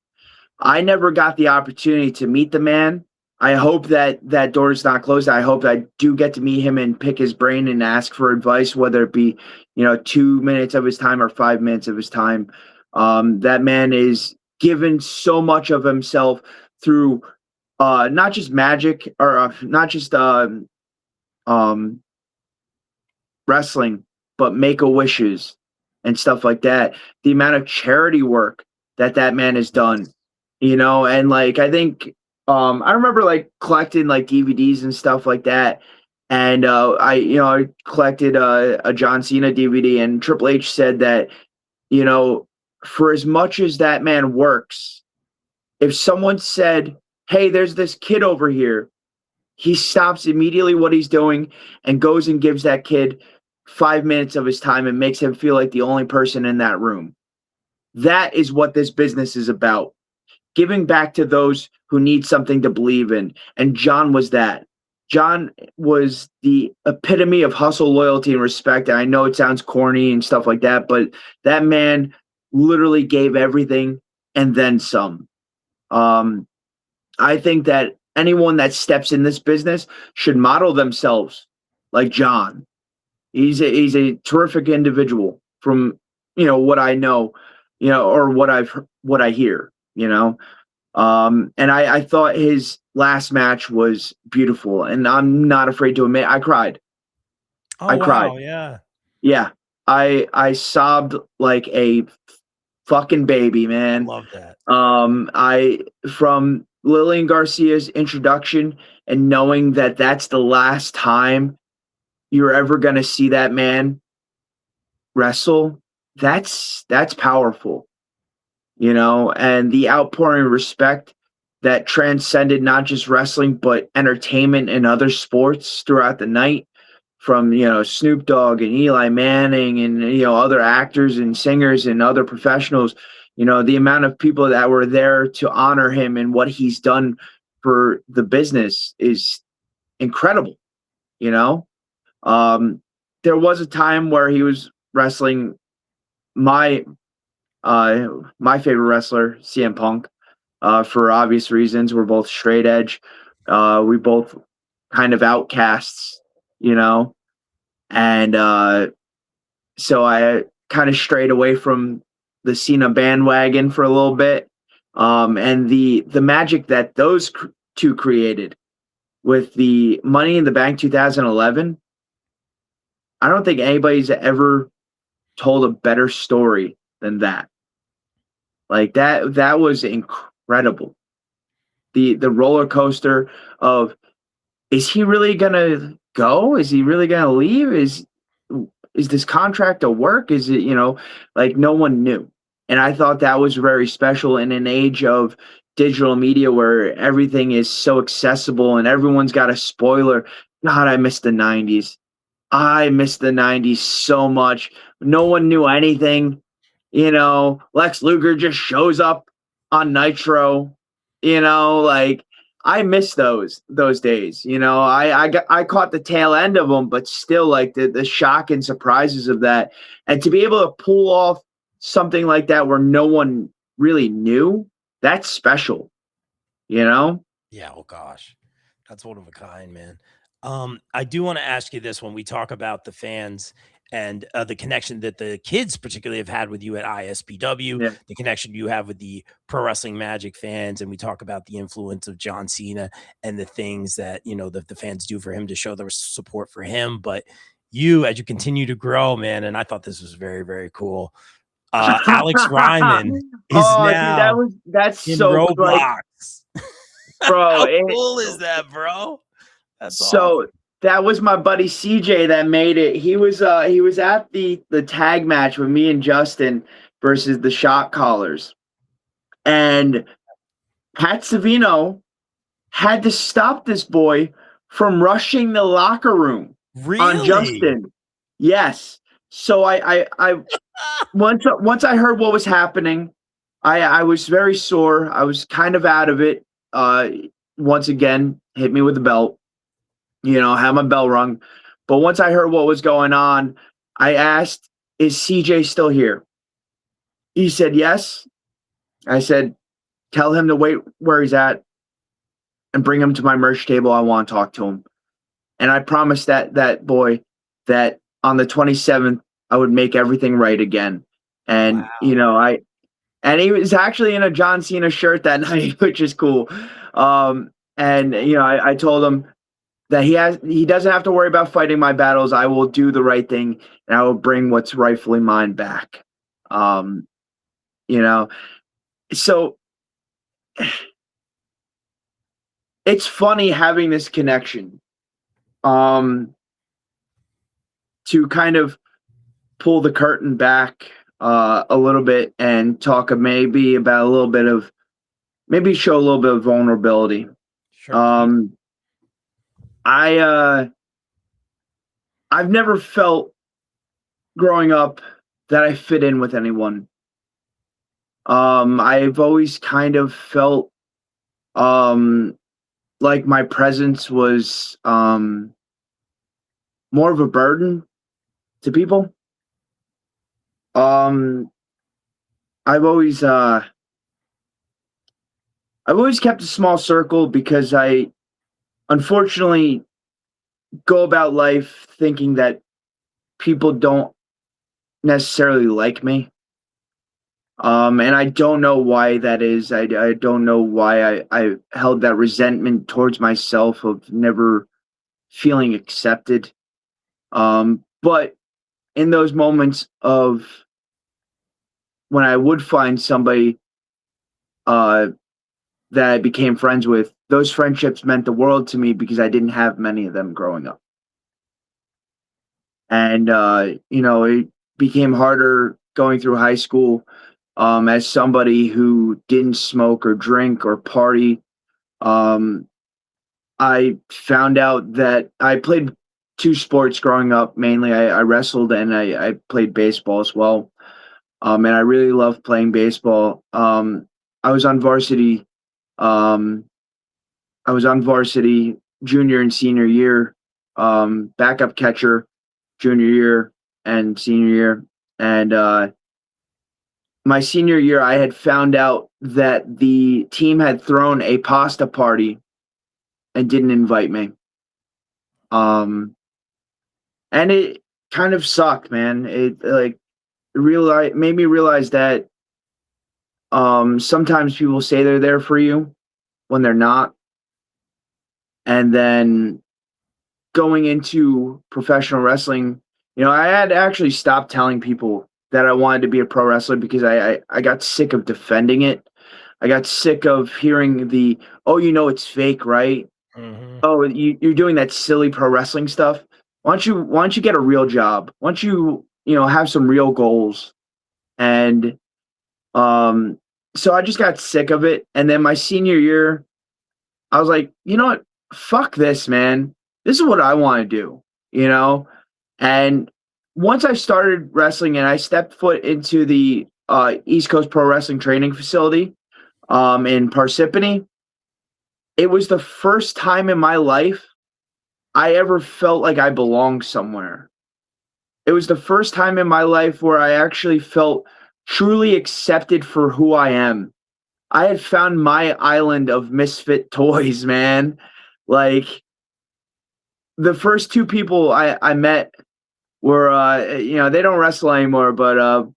B: I never got the opportunity to meet the man. I hope that that door is not closed. I hope I do get to meet him and pick his brain and ask for advice, whether it be, 2 minutes of his time or 5 minutes of his time. That man is given so much of himself through not just magic or not just um, wrestling, but Make-A-Wishes and stuff like that. The amount of charity work that man has done, and like I think I remember like collecting like DVDs and stuff like that. And I collected a John Cena DVD, and Triple H said that, for as much as that man works, if someone said, "Hey, there's this kid over here," he stops immediately what he's doing and goes and gives that kid 5 minutes of his time and makes him feel like the only person in that room. That is what this business is about. Giving back to those who need something to believe in. And John was that. John was the epitome of hustle, loyalty, and respect. And I know it sounds corny and stuff like that, but that man literally gave everything and then some. I think that anyone that steps in this business should model themselves like John. He's a terrific individual from what I know, or what I hear, and I thought his last match was beautiful, and I'm not afraid to admit I cried.
A: Oh,
B: I cried.
A: wow. Yeah.
B: Yeah. I sobbed like a fucking baby, man.
A: Love that.
B: I from Lillian Garcia's introduction and knowing that that's the last time you're ever going to see that man wrestle, that's powerful, and the outpouring of respect that transcended not just wrestling but entertainment and other sports throughout the night, from Snoop Dogg and Eli Manning and other actors and singers and other professionals. The amount of people that were there to honor him and what he's done for the business is incredible. you know there was a time where he was wrestling my my favorite wrestler, CM Punk, for obvious reasons. We're both straight edge. We both kind of outcasts, and so I kind of strayed away from the Cena bandwagon for a little bit. And the magic that those two created with the Money in the Bank 2011, I don't think anybody's ever told a better story than that. Like that was incredible. The roller coaster of, is he really gonna go? Is he really gonna leave? Is this contract a work? Is it, like no one knew. And I thought that was very special in an age of digital media where everything is so accessible and everyone's got a spoiler. God, I miss the 90s. I miss the 90s so much. No one knew anything. Lex Luger just shows up on Nitro. Like I miss those days. You know, I caught the tail end of them, but still, like the shock and surprises of that, and to be able to pull off something like that where no one really knew, that's special. You know?
A: Yeah, oh gosh. That's one of a kind, man. I do want to ask you this when we talk about the fans and the connection that the kids particularly have had with you at ISPW,
B: Yeah.
A: the connection you have with the Pro Wrestling Magic fans, and we talk about the influence of John Cena and the things that, you know, the fans do for him to show their support for him. But you, as you continue to grow, man, and I thought this was very, very cool. Alex Reiman is
B: Oh, dude,
A: now
B: that's
A: in
B: so like,
A: Roblox.
B: bro.
A: How cool is that, bro? That's
B: So
A: awesome.
B: that was my buddy CJ that made it. He was at the tag match with me and Justin versus the Shot Callers. And Pat Savino had to stop this boy from rushing the locker room on
A: Really?
B: Justin. Yes. So I once I heard what was happening, I was very sore. I was kind of out of it. Once again, hit me with the belt. You know, had my bell rung. But once I heard what was going on, I asked, "Is CJ still here?" He said, "Yes." I said, "Tell him to wait where he's at and bring him to my merch table. I want to talk to him." And I promised that boy that on the 27th I would make everything right again. And you
A: Wow.
B: know, and he was actually in a John Cena shirt that night, which is cool. And you know, I told him that he doesn't have to worry about fighting my battles. I will do the right thing and I will bring what's rightfully mine back. Um, you know, so it's funny having this connection. To kind of pull the curtain back a little bit and talk maybe about a little bit of maybe show a little bit of vulnerability.
A: Sure, please.
B: Um, I've never felt growing up that I fit in with anyone. I've always kind of felt um, like my presence was more of a burden to people. Um, I've always uh, I've always kept a small circle because I unfortunately go about life thinking that people don't necessarily like me. And I don't know why that is. I don't know why I held that resentment towards myself of never feeling accepted. But in those moments of when I would find somebody uh, that I became friends with, those friendships meant the world to me because I didn't have many of them growing up. And, you know, it became harder going through high school as somebody who didn't smoke or drink or party. Um, I found out that I played two sports growing up. Mainly, I wrestled and I played baseball as well. And I really loved playing baseball. I was on varsity. Um, I was on varsity junior and senior year, backup catcher junior year and senior year. And my senior year, I had found out that the team had thrown a pasta party and didn't invite me. Um, and it kind of sucked, man. It like made me realize that sometimes people say they're there for you when they're not. And then going into professional wrestling, you know, I had actually stopped telling people that I wanted to be a pro wrestler because I got sick of defending it. I got sick of hearing the, oh, you know, it's fake, right?
A: Mhm.
B: Oh, you're doing that silly pro wrestling stuff. Why don't you get a real job? Why don't you know, have some real goals? And um, so I just got sick of it. And then my senior year, I was like, you know what? Fuck this, man. This is what I want to do, you know? And once I started wrestling and I stepped foot into the East Coast Pro Wrestling Training Facility in Parsippany, it was the first time in my life I ever felt like I belonged somewhere. It was the first time in my life where I actually felt truly accepted for who I am. I had found my island of misfit toys, man. Like, the first two people I met were, they don't wrestle anymore, but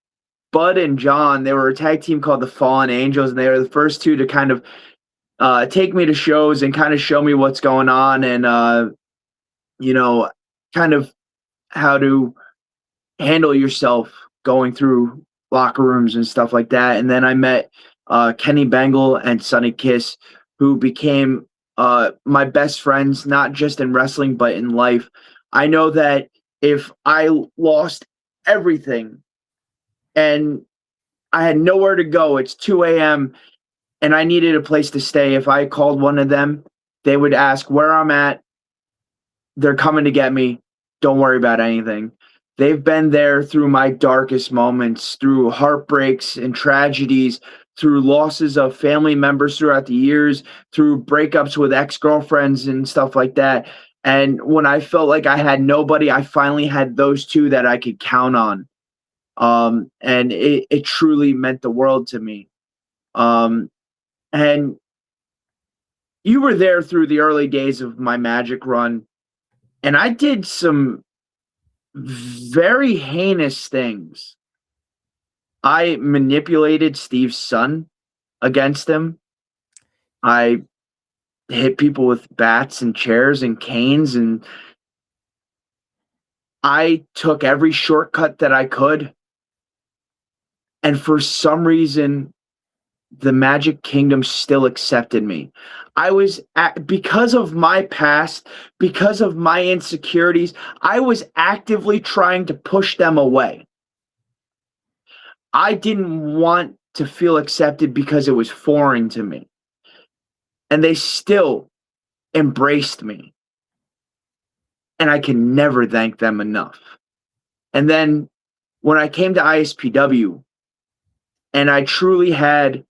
B: Bud and John, they were a tag team called the Fallen Angels, and they were the first two to kind of take me to shows and kind of show me what's going on, and kind of how to handle yourself going through locker rooms and stuff like that. And then I met Kenny Bengal and Sonny Kiss, who became my best friends, not just in wrestling, but in life. I know that if I lost everything and I had nowhere to go, it's 2 a.m., and I needed a place to stay, if I called one of them, they would ask where I'm at. They're coming to get me. Don't worry about anything. They've been there through my darkest moments, through heartbreaks and tragedies, through losses of family members throughout the years, through breakups with ex-girlfriends and stuff like that. And when I felt like I had nobody, I finally had those two that I could count on. And it truly meant the world to me. And you were there through the early days of my Magic run, and I did some very heinous things. I manipulated Steve's son against him. I hit people with bats and chairs and canes, and I took every shortcut that I could. And for some reason, the Magic Kingdom still accepted me. Because of my past, because of my insecurities, I was actively trying to push them away. I didn't want to feel accepted because it was foreign to me. And they still embraced me. And I can never thank them enough. And then when I came to ISPW, and I truly had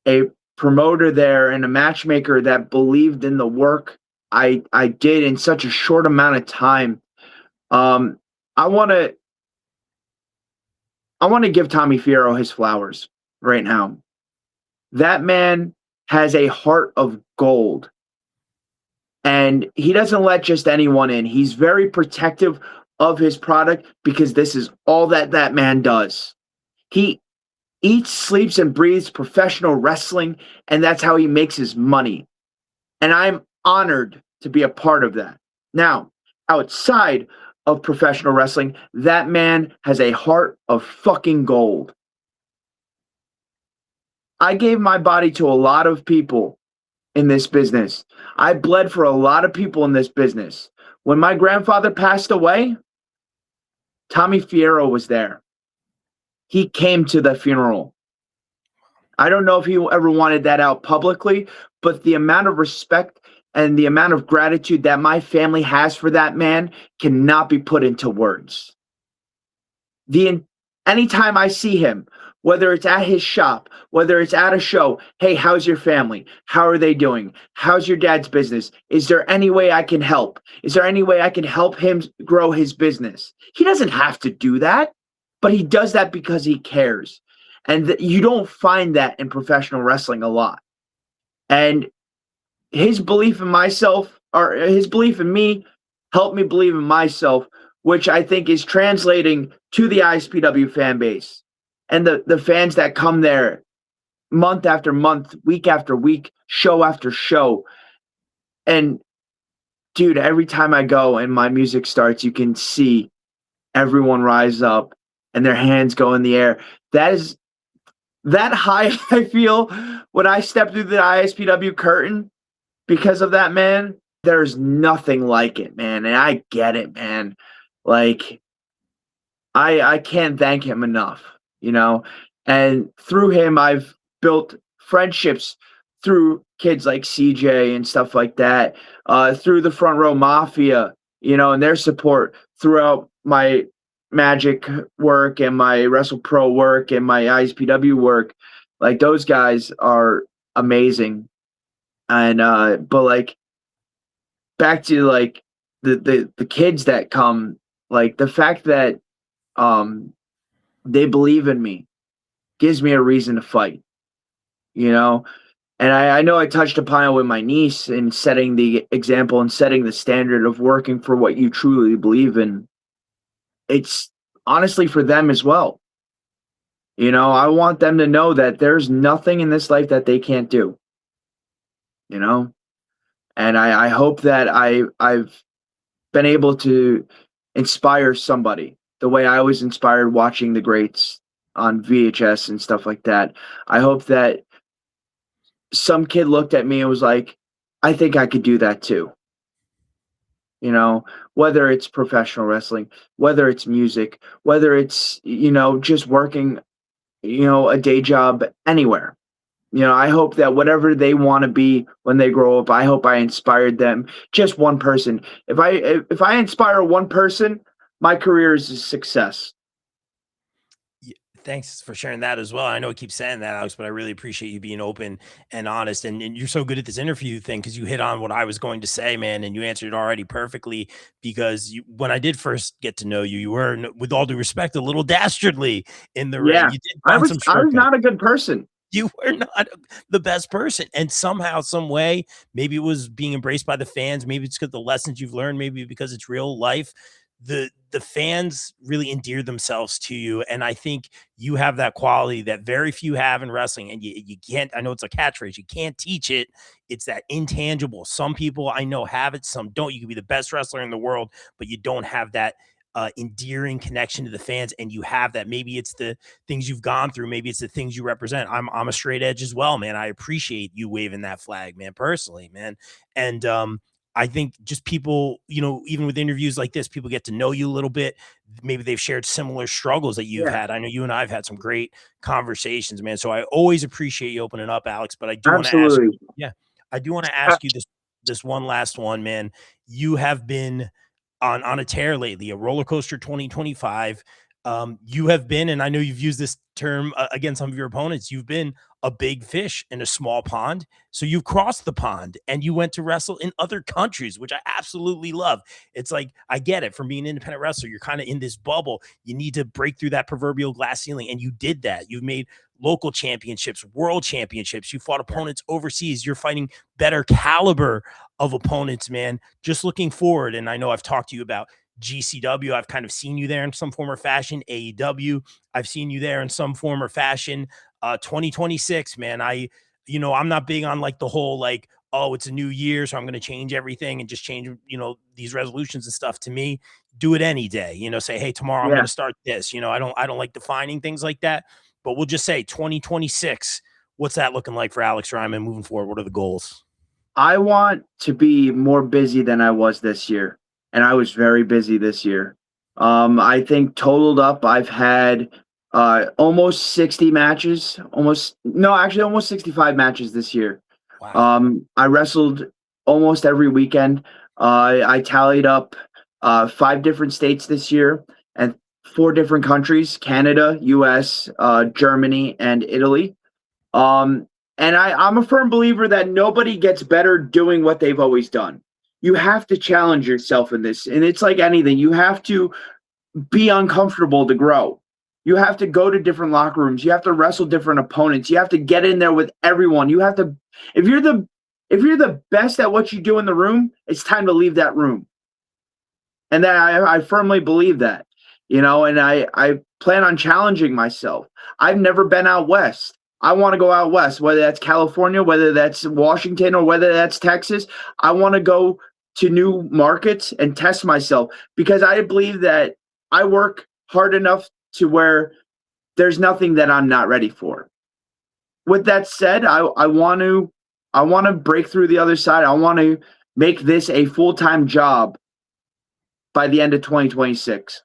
B: a promoter there and a matchmaker that believed in the work I did in such a short amount of time. I want to give Tommy Fierro his flowers right now. That man has a heart of gold, and he doesn't let just anyone in. He's very protective of his product because this is all that man does. He eats, sleeps, and breathes professional wrestling, and that's how he makes his money. And I'm honored to be a part of that. Now, outside of professional wrestling, that man has a heart of fucking gold. I gave my body to a lot of people in this business. I bled for a lot of people in this business. When my grandfather passed away, Tommy Fierro was there. He came to the funeral. I don't know if he ever wanted that out publicly, but the amount of respect and the amount of gratitude that my family has for that man cannot be put into words. Anytime I see him, whether it's at his shop, whether it's at a show, hey, how's your family? How are they doing? How's your dad's business? Is there any way I can help? Is there any way I can help him grow his business? He doesn't have to do that, but he does that because he cares. And you don't find that in professional wrestling a lot. And his belief in myself, or his belief in me, helped me believe in myself, which I think is translating to the ISPW fan base and the fans that come there month after month, week after week, show after show. And dude, every time I go and my music starts, you can see everyone rise up and their hands go in the air. That high I feel when I step through the ISPW curtain because of that man. There's nothing like it, man. And I get it, man. Like, I can't thank him enough, and through him, I've built friendships through kids like CJ and stuff like that, through the Front Row Mafia, and their support throughout my Magic work and my Wrestle Pro work and my ISPW work. Like, those guys are amazing. And but like back to like the kids that come, like the fact that um they believe in me gives me a reason to fight, you know. And I know I touched upon it with my niece in setting the example and setting the standard of working for what you truly believe in. It's honestly for them as well. You know, I want them to know that there's nothing in this life that they can't do, you know? And I hope that I've been able to inspire somebody the way I was inspired watching the greats on VHS and stuff like that. I hope that some kid looked at me and was like, I think I could do that too. You know, whether it's professional wrestling, whether it's music, whether it's, you know, just working, you know, a day job anywhere. You know, I hope that whatever they want to be when they grow up, I hope I inspired them. Just one person. If I inspire one person, my career is a success.
A: Thanks for sharing that as well. I know I keep saying that, Alex, but I really appreciate you being open and honest. And you're so good at this interview thing because you hit on what I was going to say, man, and you answered it already perfectly. Because when I did first get to know you, you were, with all due respect, a little dastardly in the ring.
B: Yeah,
A: You did find some
B: I was
A: shortcuts.
B: not a good person.
A: You were not the best person, and somehow, some way, maybe it was being embraced by the fans, maybe it's because the lessons you've learned, maybe because it's real life. The fans really endear themselves to you, and I think you have that quality that very few have in wrestling, and you can't. I know it's a catchphrase, you can't teach it. It's that intangible. Some people I know have it, some don't. You can be the best wrestler in the world, but you don't have that endearing connection to the fans, and you have that. Maybe it's the things you've gone through. Maybe it's the things you represent. I'm a straight edge as well, man. I appreciate you waving that flag, man, personally, man. And I think just people, you know, even with interviews like this, people get to know you a little bit. Maybe they've shared similar struggles that you've
B: Yeah,
A: had. I know you and I've had some great conversations, man. So I always appreciate you opening up, Alex. But I do want to ask you,
B: absolutely.
A: yeah, I do want to ask you this one last one, man. You have been on a tear lately, a roller coaster 2025. You have been, and I know you've used this term against some of your opponents, you've been a big fish in a small pond. So you've crossed the pond and you went to wrestle in other countries, which I absolutely love. It's like, I get it, from being an independent wrestler, you're kind of in this bubble. You need to break through that proverbial glass ceiling, and you did that. You've made local championships, world championships. You fought opponents overseas. You're fighting better caliber of opponents, man. Just looking forward. And I know I've talked to you about GCW. I've kind of seen you there in some form or fashion. AEW, I've seen you there in some form or fashion. 2026, man. You know, I'm not big on like the whole like, oh, it's a new year, so I'm going to change everything and just change, you know, these resolutions and stuff. To me, do it any day. You know, say, hey, tomorrow I'm going
B: Yeah.
A: to start this. You know, I don't like defining things like that. But we'll just say 2026. What's that looking like for Alex Reiman moving forward? What are the goals?
B: I want to be more busy than I was this year, and I was very busy this year. I think totaled up, I've had almost 60 matches, almost no, actually almost 65 matches this year.
A: Wow.
B: I wrestled almost every weekend. I tallied up 5 different states this year and 4 different countries: Canada, U.S., Germany, and Italy. Um, and I'm a firm believer that nobody gets better doing what they've always done. You have to challenge yourself in this. And it's like anything, you have to be uncomfortable to grow. You have to go to different locker rooms. You have to wrestle different opponents. You have to get in there with everyone. You have to, if you're the if you're the best at what you do in the room, it's time to leave that room. And that I firmly believe that, you know, and I plan on challenging myself. I've never been out west. I want to go out west, whether that's California, whether that's Washington, or whether that's Texas. I want to go to new markets and test myself, because I believe that I work hard enough to where there's nothing that I'm not ready for. With that said, I want to break through the other side. I want to make this a full-time job by the end of 2026.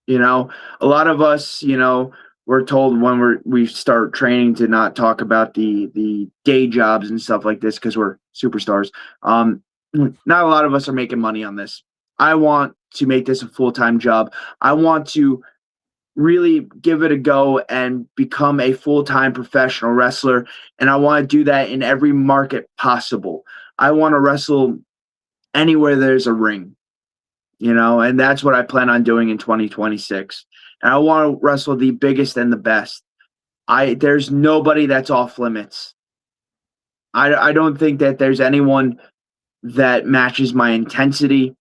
B: You know, a lot of us, you know, we're told when we start training to not talk about the day jobs and stuff like this because we're superstars. Not a lot of us are making money on this. I want to make this a full-time job. I want to really give it a go and become a full-time professional wrestler. And I want to do that in every market possible. I want to wrestle anywhere there's a ring, and that's what I plan on doing in 2026. And I want to wrestle the biggest and the best. There's nobody that's off limits. I don't think that there's anyone that matches my intensity.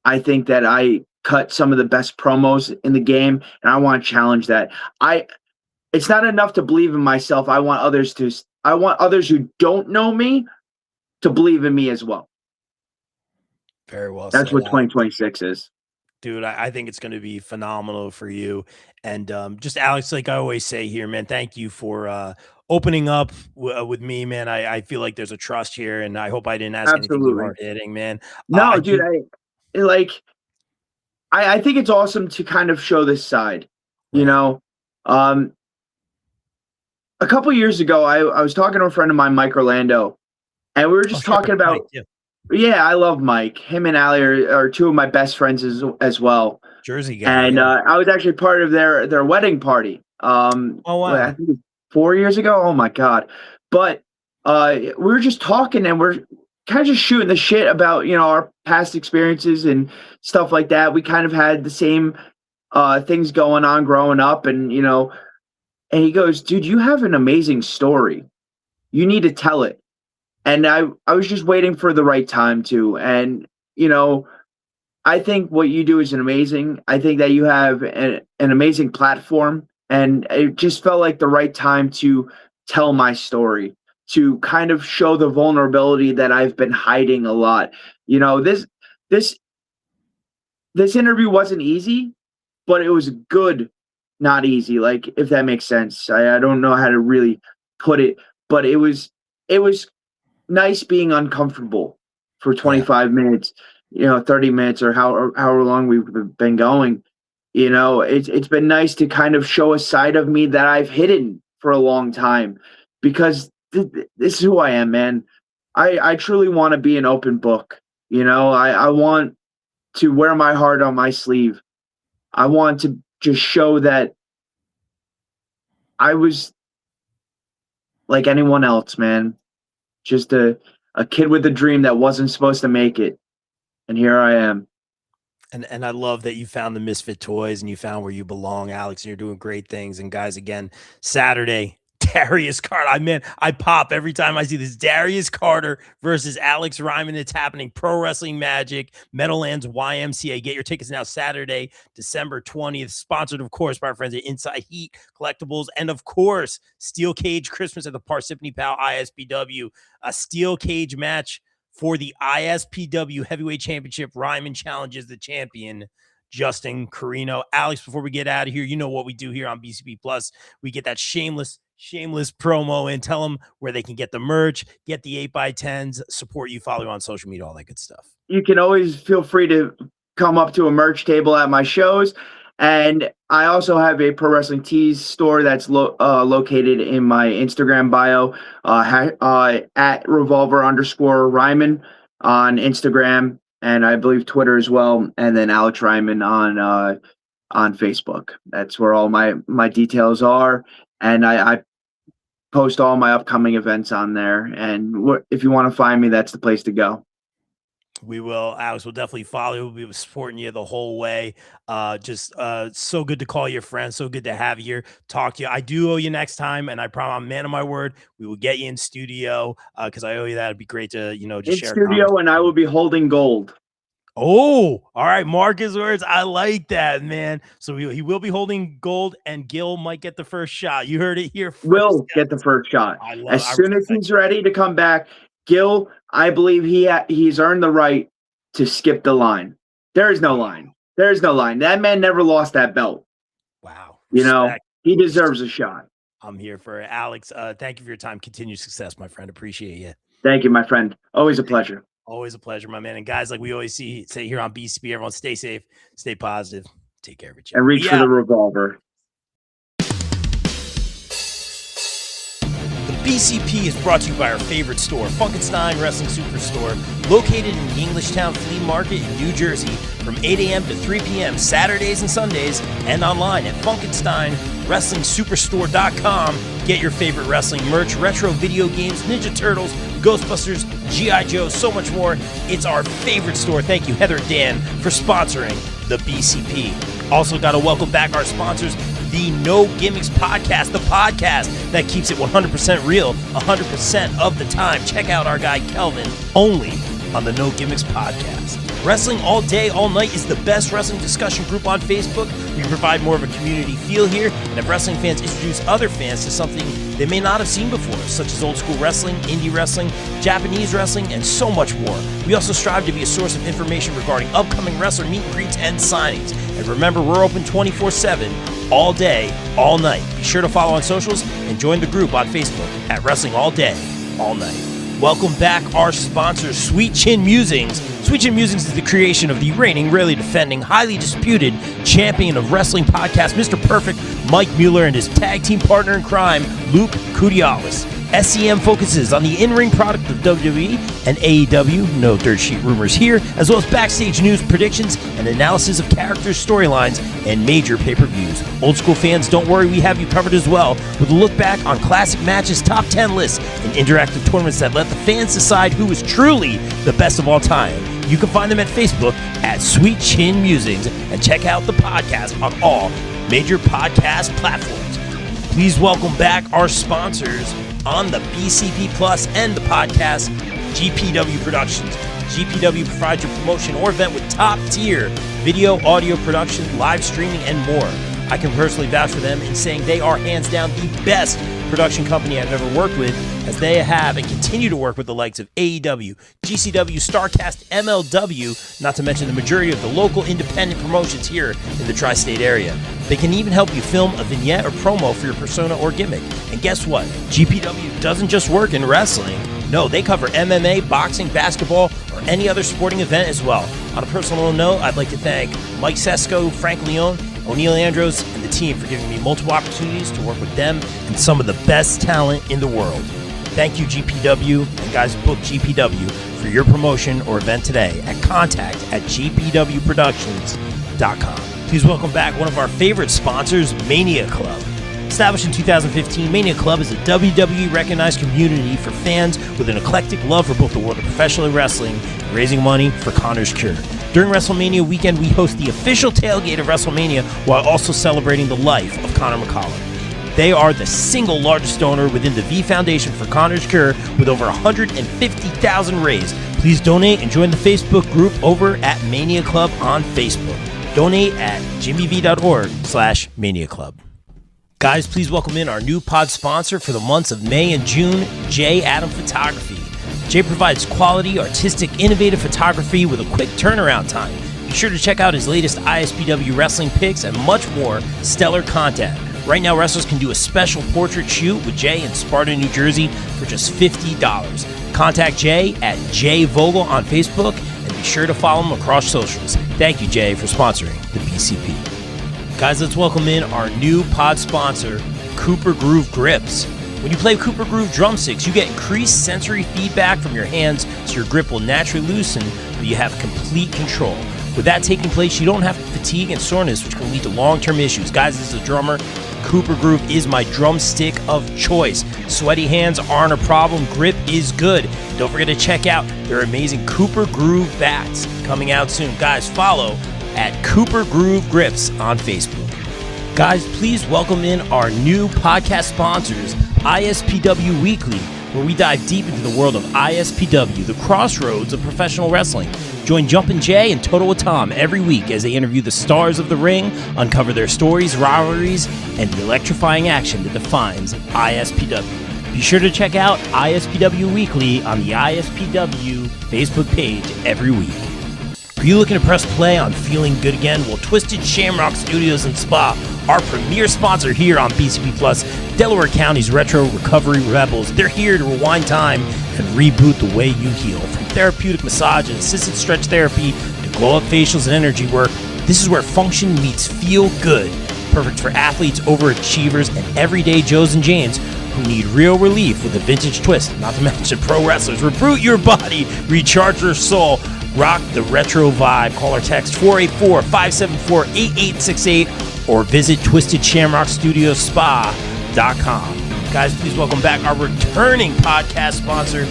B: I think that I cut some of the best promos in the game, and I want to challenge that. It's not enough to believe in myself. I want others who don't know me to believe in me as well.
A: Very well
B: That's
A: said,
B: what
A: Alex.
B: 2026 is.
A: Dude, I think it's going to be phenomenal for you. And just Alex, like I always say here, man, thank you for opening up with me, man. I feel like there's a trust here, and I hope I didn't ask anything too
B: Absolutely.
A: hard hitting, man.
B: No, dude, I think it's awesome to kind of show this side.
A: Right.
B: A couple years ago, I was talking to a friend of mine, Mike Orlando, and we were just talking about.
A: Mike, yeah.
B: Yeah, I love Mike. Him and Ali are two of my best friends as well.
A: Jersey guy.
B: And
A: yeah.
B: I was actually part of their wedding party.
A: Oh wow.
B: I think 4 years ago. Oh my God. But we were just talking, and we're kind of just shooting the shit about, our past experiences and stuff like that. We kind of had the same things going on growing up, and and he goes, "Dude, you have an amazing story. You need to tell it." And I was just waiting for the right time to. And, I think what you do is amazing. I think that you have an amazing platform. And it just felt like the right time to tell my story, to kind of show the vulnerability that I've been hiding a lot. This interview wasn't easy, but it was good, not easy. Like, if that makes sense. I don't know how to really put it, but it was nice being uncomfortable for 25 minutes, 30 minutes, or however long we've been going. It's been nice to kind of show a side of me that I've hidden for a long time, because this is who I am, man. I truly want to be an open book. I want to wear my heart on my sleeve. I want to just show that I was like anyone else, man. Just a kid with a dream that wasn't supposed to make it. And here I am.
A: And I love that you found the misfit toys and you found where you belong, Alex, and you're doing great things. And guys, again, Saturday, Darius Carter. I pop every time I see this. Darius Carter versus Alex Reiman. It's happening. Pro Wrestling Magic, Meadowlands YMCA. Get your tickets now, Saturday, December 20th. Sponsored, of course, by our friends at Inside Heat Collectibles. And, of course, Steel Cage Christmas at the Parsippany Pal ISPW. A steel cage match for the ISPW Heavyweight Championship. Reiman challenges the champion, Justin Corino. Alex, before we get out of here, you know what we do here on BCB Plus. We get that shameless promo and tell them where they can get the merch, get the 8x10s, support you, follow you on social media, all that good stuff.
B: You can always feel free to come up to a merch table at my shows. And I also have a Pro Wrestling Tees store that's located in my Instagram bio, at Revolver_Reiman on Instagram, and I believe Twitter as well. And then Alex Reiman on Facebook. That's where all my details are. And I post all my upcoming events on there. And if you want to find me, that's the place to go.
A: We will. Alex will definitely follow you. We'll be supporting you the whole way. Just so good to call you a friend. So good to have you here, talk to you. I do owe you next time, and I promise, I'm man of my word, we will get you in studio because I owe you that. It'd be great to, just
B: in
A: share
B: studio, and I will be holding gold.
A: Oh, all right. Mark his words. I like that, man. So he will be holding gold, and Gil might get the first shot. You heard it here first.
B: Will get the first shot. As soon as he's ready to come back, Gil, I believe he's earned the right to skip the line. There is no line. There is no line. That man never lost that belt.
A: Wow.
B: He deserves a shot.
A: I'm here for it. Alex, thank you for your time. Continued success, my friend. Appreciate you.
B: Thank you, my friend. Always a pleasure.
A: Always a pleasure, my man. And guys, like we always say here on BCB, everyone stay safe, stay positive, take care of each other.
B: And reach for the revolver.
A: BCP is brought to you by our favorite store, Funkenstein Wrestling Superstore, located in the Englishtown Flea Market in New Jersey from 8 a.m. to 3 p.m. Saturdays and Sundays, and online at FunkensteinWrestlingSuperstore.com. Get your favorite wrestling merch, retro video games, Ninja Turtles, Ghostbusters, G.I. Joe, so much more. It's our favorite store. Thank you, Heather and Dan, for sponsoring the BCP. Also got to welcome back our sponsors, the No Gimmicks Podcast, the podcast that keeps it 100% real 100% of the time. Check out our guy Kelvin, only on the No Gimmicks Podcast. Wrestling All Day, All Night is the best wrestling discussion group on Facebook. We provide more of a community feel here, and have wrestling fans introduce other fans to something they may not have seen before, such as old school wrestling, indie wrestling, Japanese wrestling, and so much more. We also strive to be a source of information regarding upcoming wrestler meet and greets and signings. And remember, we're open 24/7, all day, all night. Be sure to follow on socials and join the group on Facebook at Wrestling All Day, All Night. Welcome back our sponsor, Sweet Chin Musings. Sweet Chin Musings is the creation of the reigning, rarely defending, highly disputed champion of wrestling podcast, Mr. Perfect, Mike Mueller, and his tag team partner in crime, Luke Kudialis. SCM focuses on the in-ring product of WWE and AEW, no dirt sheet rumors here, as well as backstage news, predictions, and analysis of characters, storylines, and major pay-per-views. Old school fans, don't worry, we have you covered as well, with a look back on classic matches, top 10 lists, and interactive tournaments that let the fans decide who is truly the best of all time. You can find them at Facebook at Sweet Chin Musings, and check out the podcast on all major podcast platforms. Please welcome back our sponsors on the BCP Plus and the podcast, GPW Productions. GPW provides your promotion or event with top-tier video, audio production, live streaming, and more. I can personally vouch for them in saying they are hands down the best production company I've ever worked with, as they have and continue to work with the likes of AEW, GCW, StarCast, MLW, not to mention the majority of the local independent promotions here in the tri-state area. They can even help you film a vignette or promo for your persona or gimmick. And guess what? GPW doesn't just work in wrestling. No, they cover MMA, boxing, basketball, or any other sporting event as well. On a personal note, I'd like to thank Mike Sesko, Frank Leone, O'Neil Andros, and the team for giving me multiple opportunities to work with them and some of the best talent in the world. Thank you, GPW, and guys, book GPW for your promotion or event today at contact@gpwproductions.com. Please welcome back one of our favorite sponsors, Mania Club. Established in 2015, Mania Club is a WWE-recognized community for fans with an eclectic love for both the world of professional wrestling and raising money for Connor's Cure. During WrestleMania weekend, we host the official tailgate of WrestleMania while also celebrating the life of Connor McCollum. They are the single largest donor within the V Foundation for Connor's Cure, with over 150,000 raised. Please donate and join the Facebook group over at Mania Club on Facebook. Donate at jimmyv.org/Mania Club. Guys, please welcome in our new pod sponsor for the months of May and June, J. Adam Photography. Jay provides quality, artistic, innovative photography with a quick turnaround time. Be sure to check out his latest ISPW Wrestling pics and much more stellar content. Right now, wrestlers can do a special portrait shoot with Jay in Sparta, New Jersey for just $50. Contact Jay at Jay Vogel on Facebook, and be sure to follow him across socials. Thank you, Jay, for sponsoring the BCP. Guys, let's welcome in our new pod sponsor, Cooper Groove Grips. When you play Cooper Groove drumsticks, you get increased sensory feedback from your hands, so your grip will naturally loosen, but you have complete control. With that taking place, you don't have fatigue and soreness, which can lead to long-term issues. Guys, as a drummer, Cooper Groove is my drumstick of choice. Sweaty hands aren't a problem. Grip is good. Don't forget to check out their amazing Cooper Groove bats coming out soon. Guys, follow at Cooper Groove Grips on Facebook. Guys, please welcome in our new podcast sponsors, ISPW Weekly, where we dive deep into the world of ISPW, the crossroads of professional wrestling. Join Jumpin' Jay and Total with Tom every week as they interview the stars of the ring, uncover their stories, rivalries, and the electrifying action that defines ISPW. Be sure to check out ISPW Weekly on the ISPW Facebook page every week. Are you looking to press play on Feeling Good Again? Well, Twisted Shamrock Studios and Spa, our premier sponsor here on BCP Plus, Delaware County's Retro Recovery Rebels. They're here to rewind time and reboot the way you heal. From therapeutic massage and assisted stretch therapy to glow-up facials and energy work, this is where function meets feel good. Perfect for athletes, overachievers, and everyday Joes and Janes who need real relief with a vintage twist, not to mention pro wrestlers. Reboot your body, recharge your soul, rock the retro vibe. Call or text 484-574-8868 or visit twistedshamrockstudiospa.com. Guys, please welcome back our returning podcast sponsor,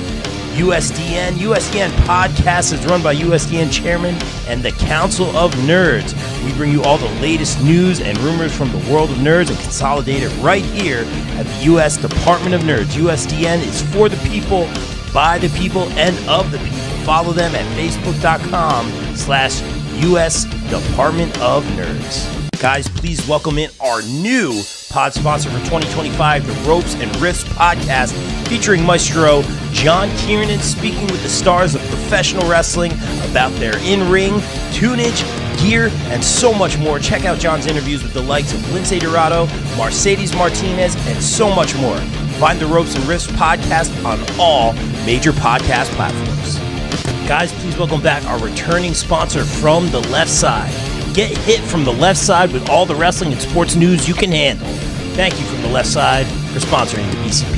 A: USDN. USDN podcast is run by USDN Chairman and the Council of Nerds. We bring you all the latest news and rumors from the world of nerds and consolidate it right here at the U.S. Department of Nerds. USDN is for the people, by the people, and of the people. Follow them at facebook.com/US Department of Nerds. Guys, please welcome in our new pod sponsor for 2025, the Ropes and Riffs podcast, featuring Maestro John Kiernan speaking with the stars of professional wrestling about their in-ring, tunage, gear, and so much more. Check out John's interviews with the likes of Lince Dorado, Mercedes Martinez, and so much more. Find the Ropes and Riffs podcast on all major podcast platforms. Guys, please welcome back our returning sponsor from the left side. Get hit from the left side with all the wrestling and sports news you can handle. Thank you from the left side for sponsoring the BCP.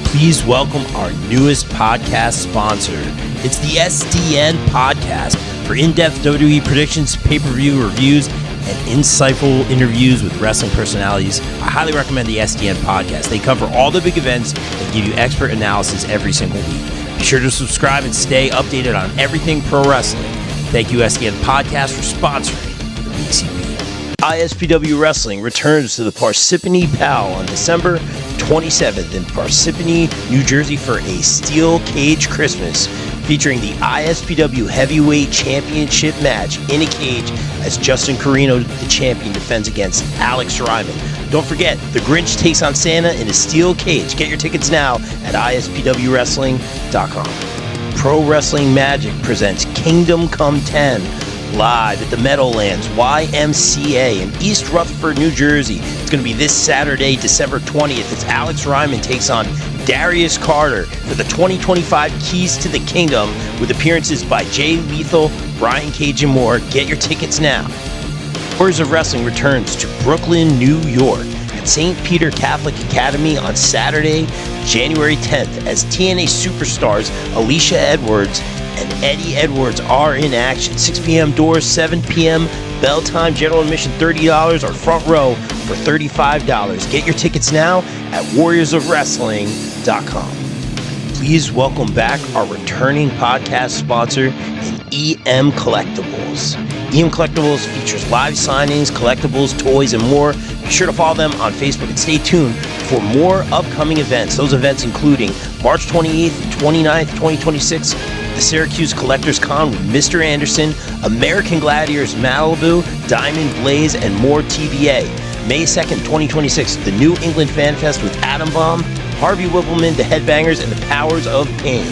A: Please welcome our newest podcast sponsor. It's the SDN podcast for in-depth WWE predictions, pay-per-view reviews, and insightful interviews with wrestling personalities. I highly recommend the SDN podcast. They cover all the big events and give you expert analysis every single week. Be sure to subscribe and stay updated on everything pro wrestling. Thank you, SDN Podcast, for sponsoring the BCP. ISPW Wrestling returns to the Parsippany Pal on December 27th in Parsippany, New Jersey for a Steel Cage Christmas, featuring the ISPW Heavyweight Championship match in a cage as Justin Corino, the champion, defends against Alex Reiman. Don't forget, the Grinch takes on Santa in a steel cage. Get your tickets now at ispwwrestling.com. Pro Wrestling Magic presents Kingdom Come 10 live at the Meadowlands YMCA in East Rutherford, New Jersey. It's going to be this Saturday, December 20th. It's Alex Reiman takes on Darius Carter for the 2025 Keys to the Kingdom with appearances by Jay Lethal, Brian Cage, and more. Get your tickets now. Warriors of Wrestling returns to Brooklyn, New York at St. Peter Catholic Academy on Saturday, January 10th as TNA superstars Alicia Edwards and Eddie Edwards are in action. 6 p.m. doors, 7 p.m. bell time, general admission $30 or front row for $35. Get your tickets now at warriorsofwrestling.com. Please welcome back our returning podcast sponsor in EM Collectibles. EM Collectibles features live signings, collectibles, toys, and more. Be sure to follow them on Facebook and stay tuned for more upcoming events. Those events including March 28th and 29th, 2026, the Syracuse Collectors Con with Mr. Anderson, American Gladiators Malibu, Diamond Blaze, and more TBA. May 2nd, 2026, the New England Fan Fest with Atom Bomb, Harvey Whippleman, the Headbangers, and the Powers of Pain.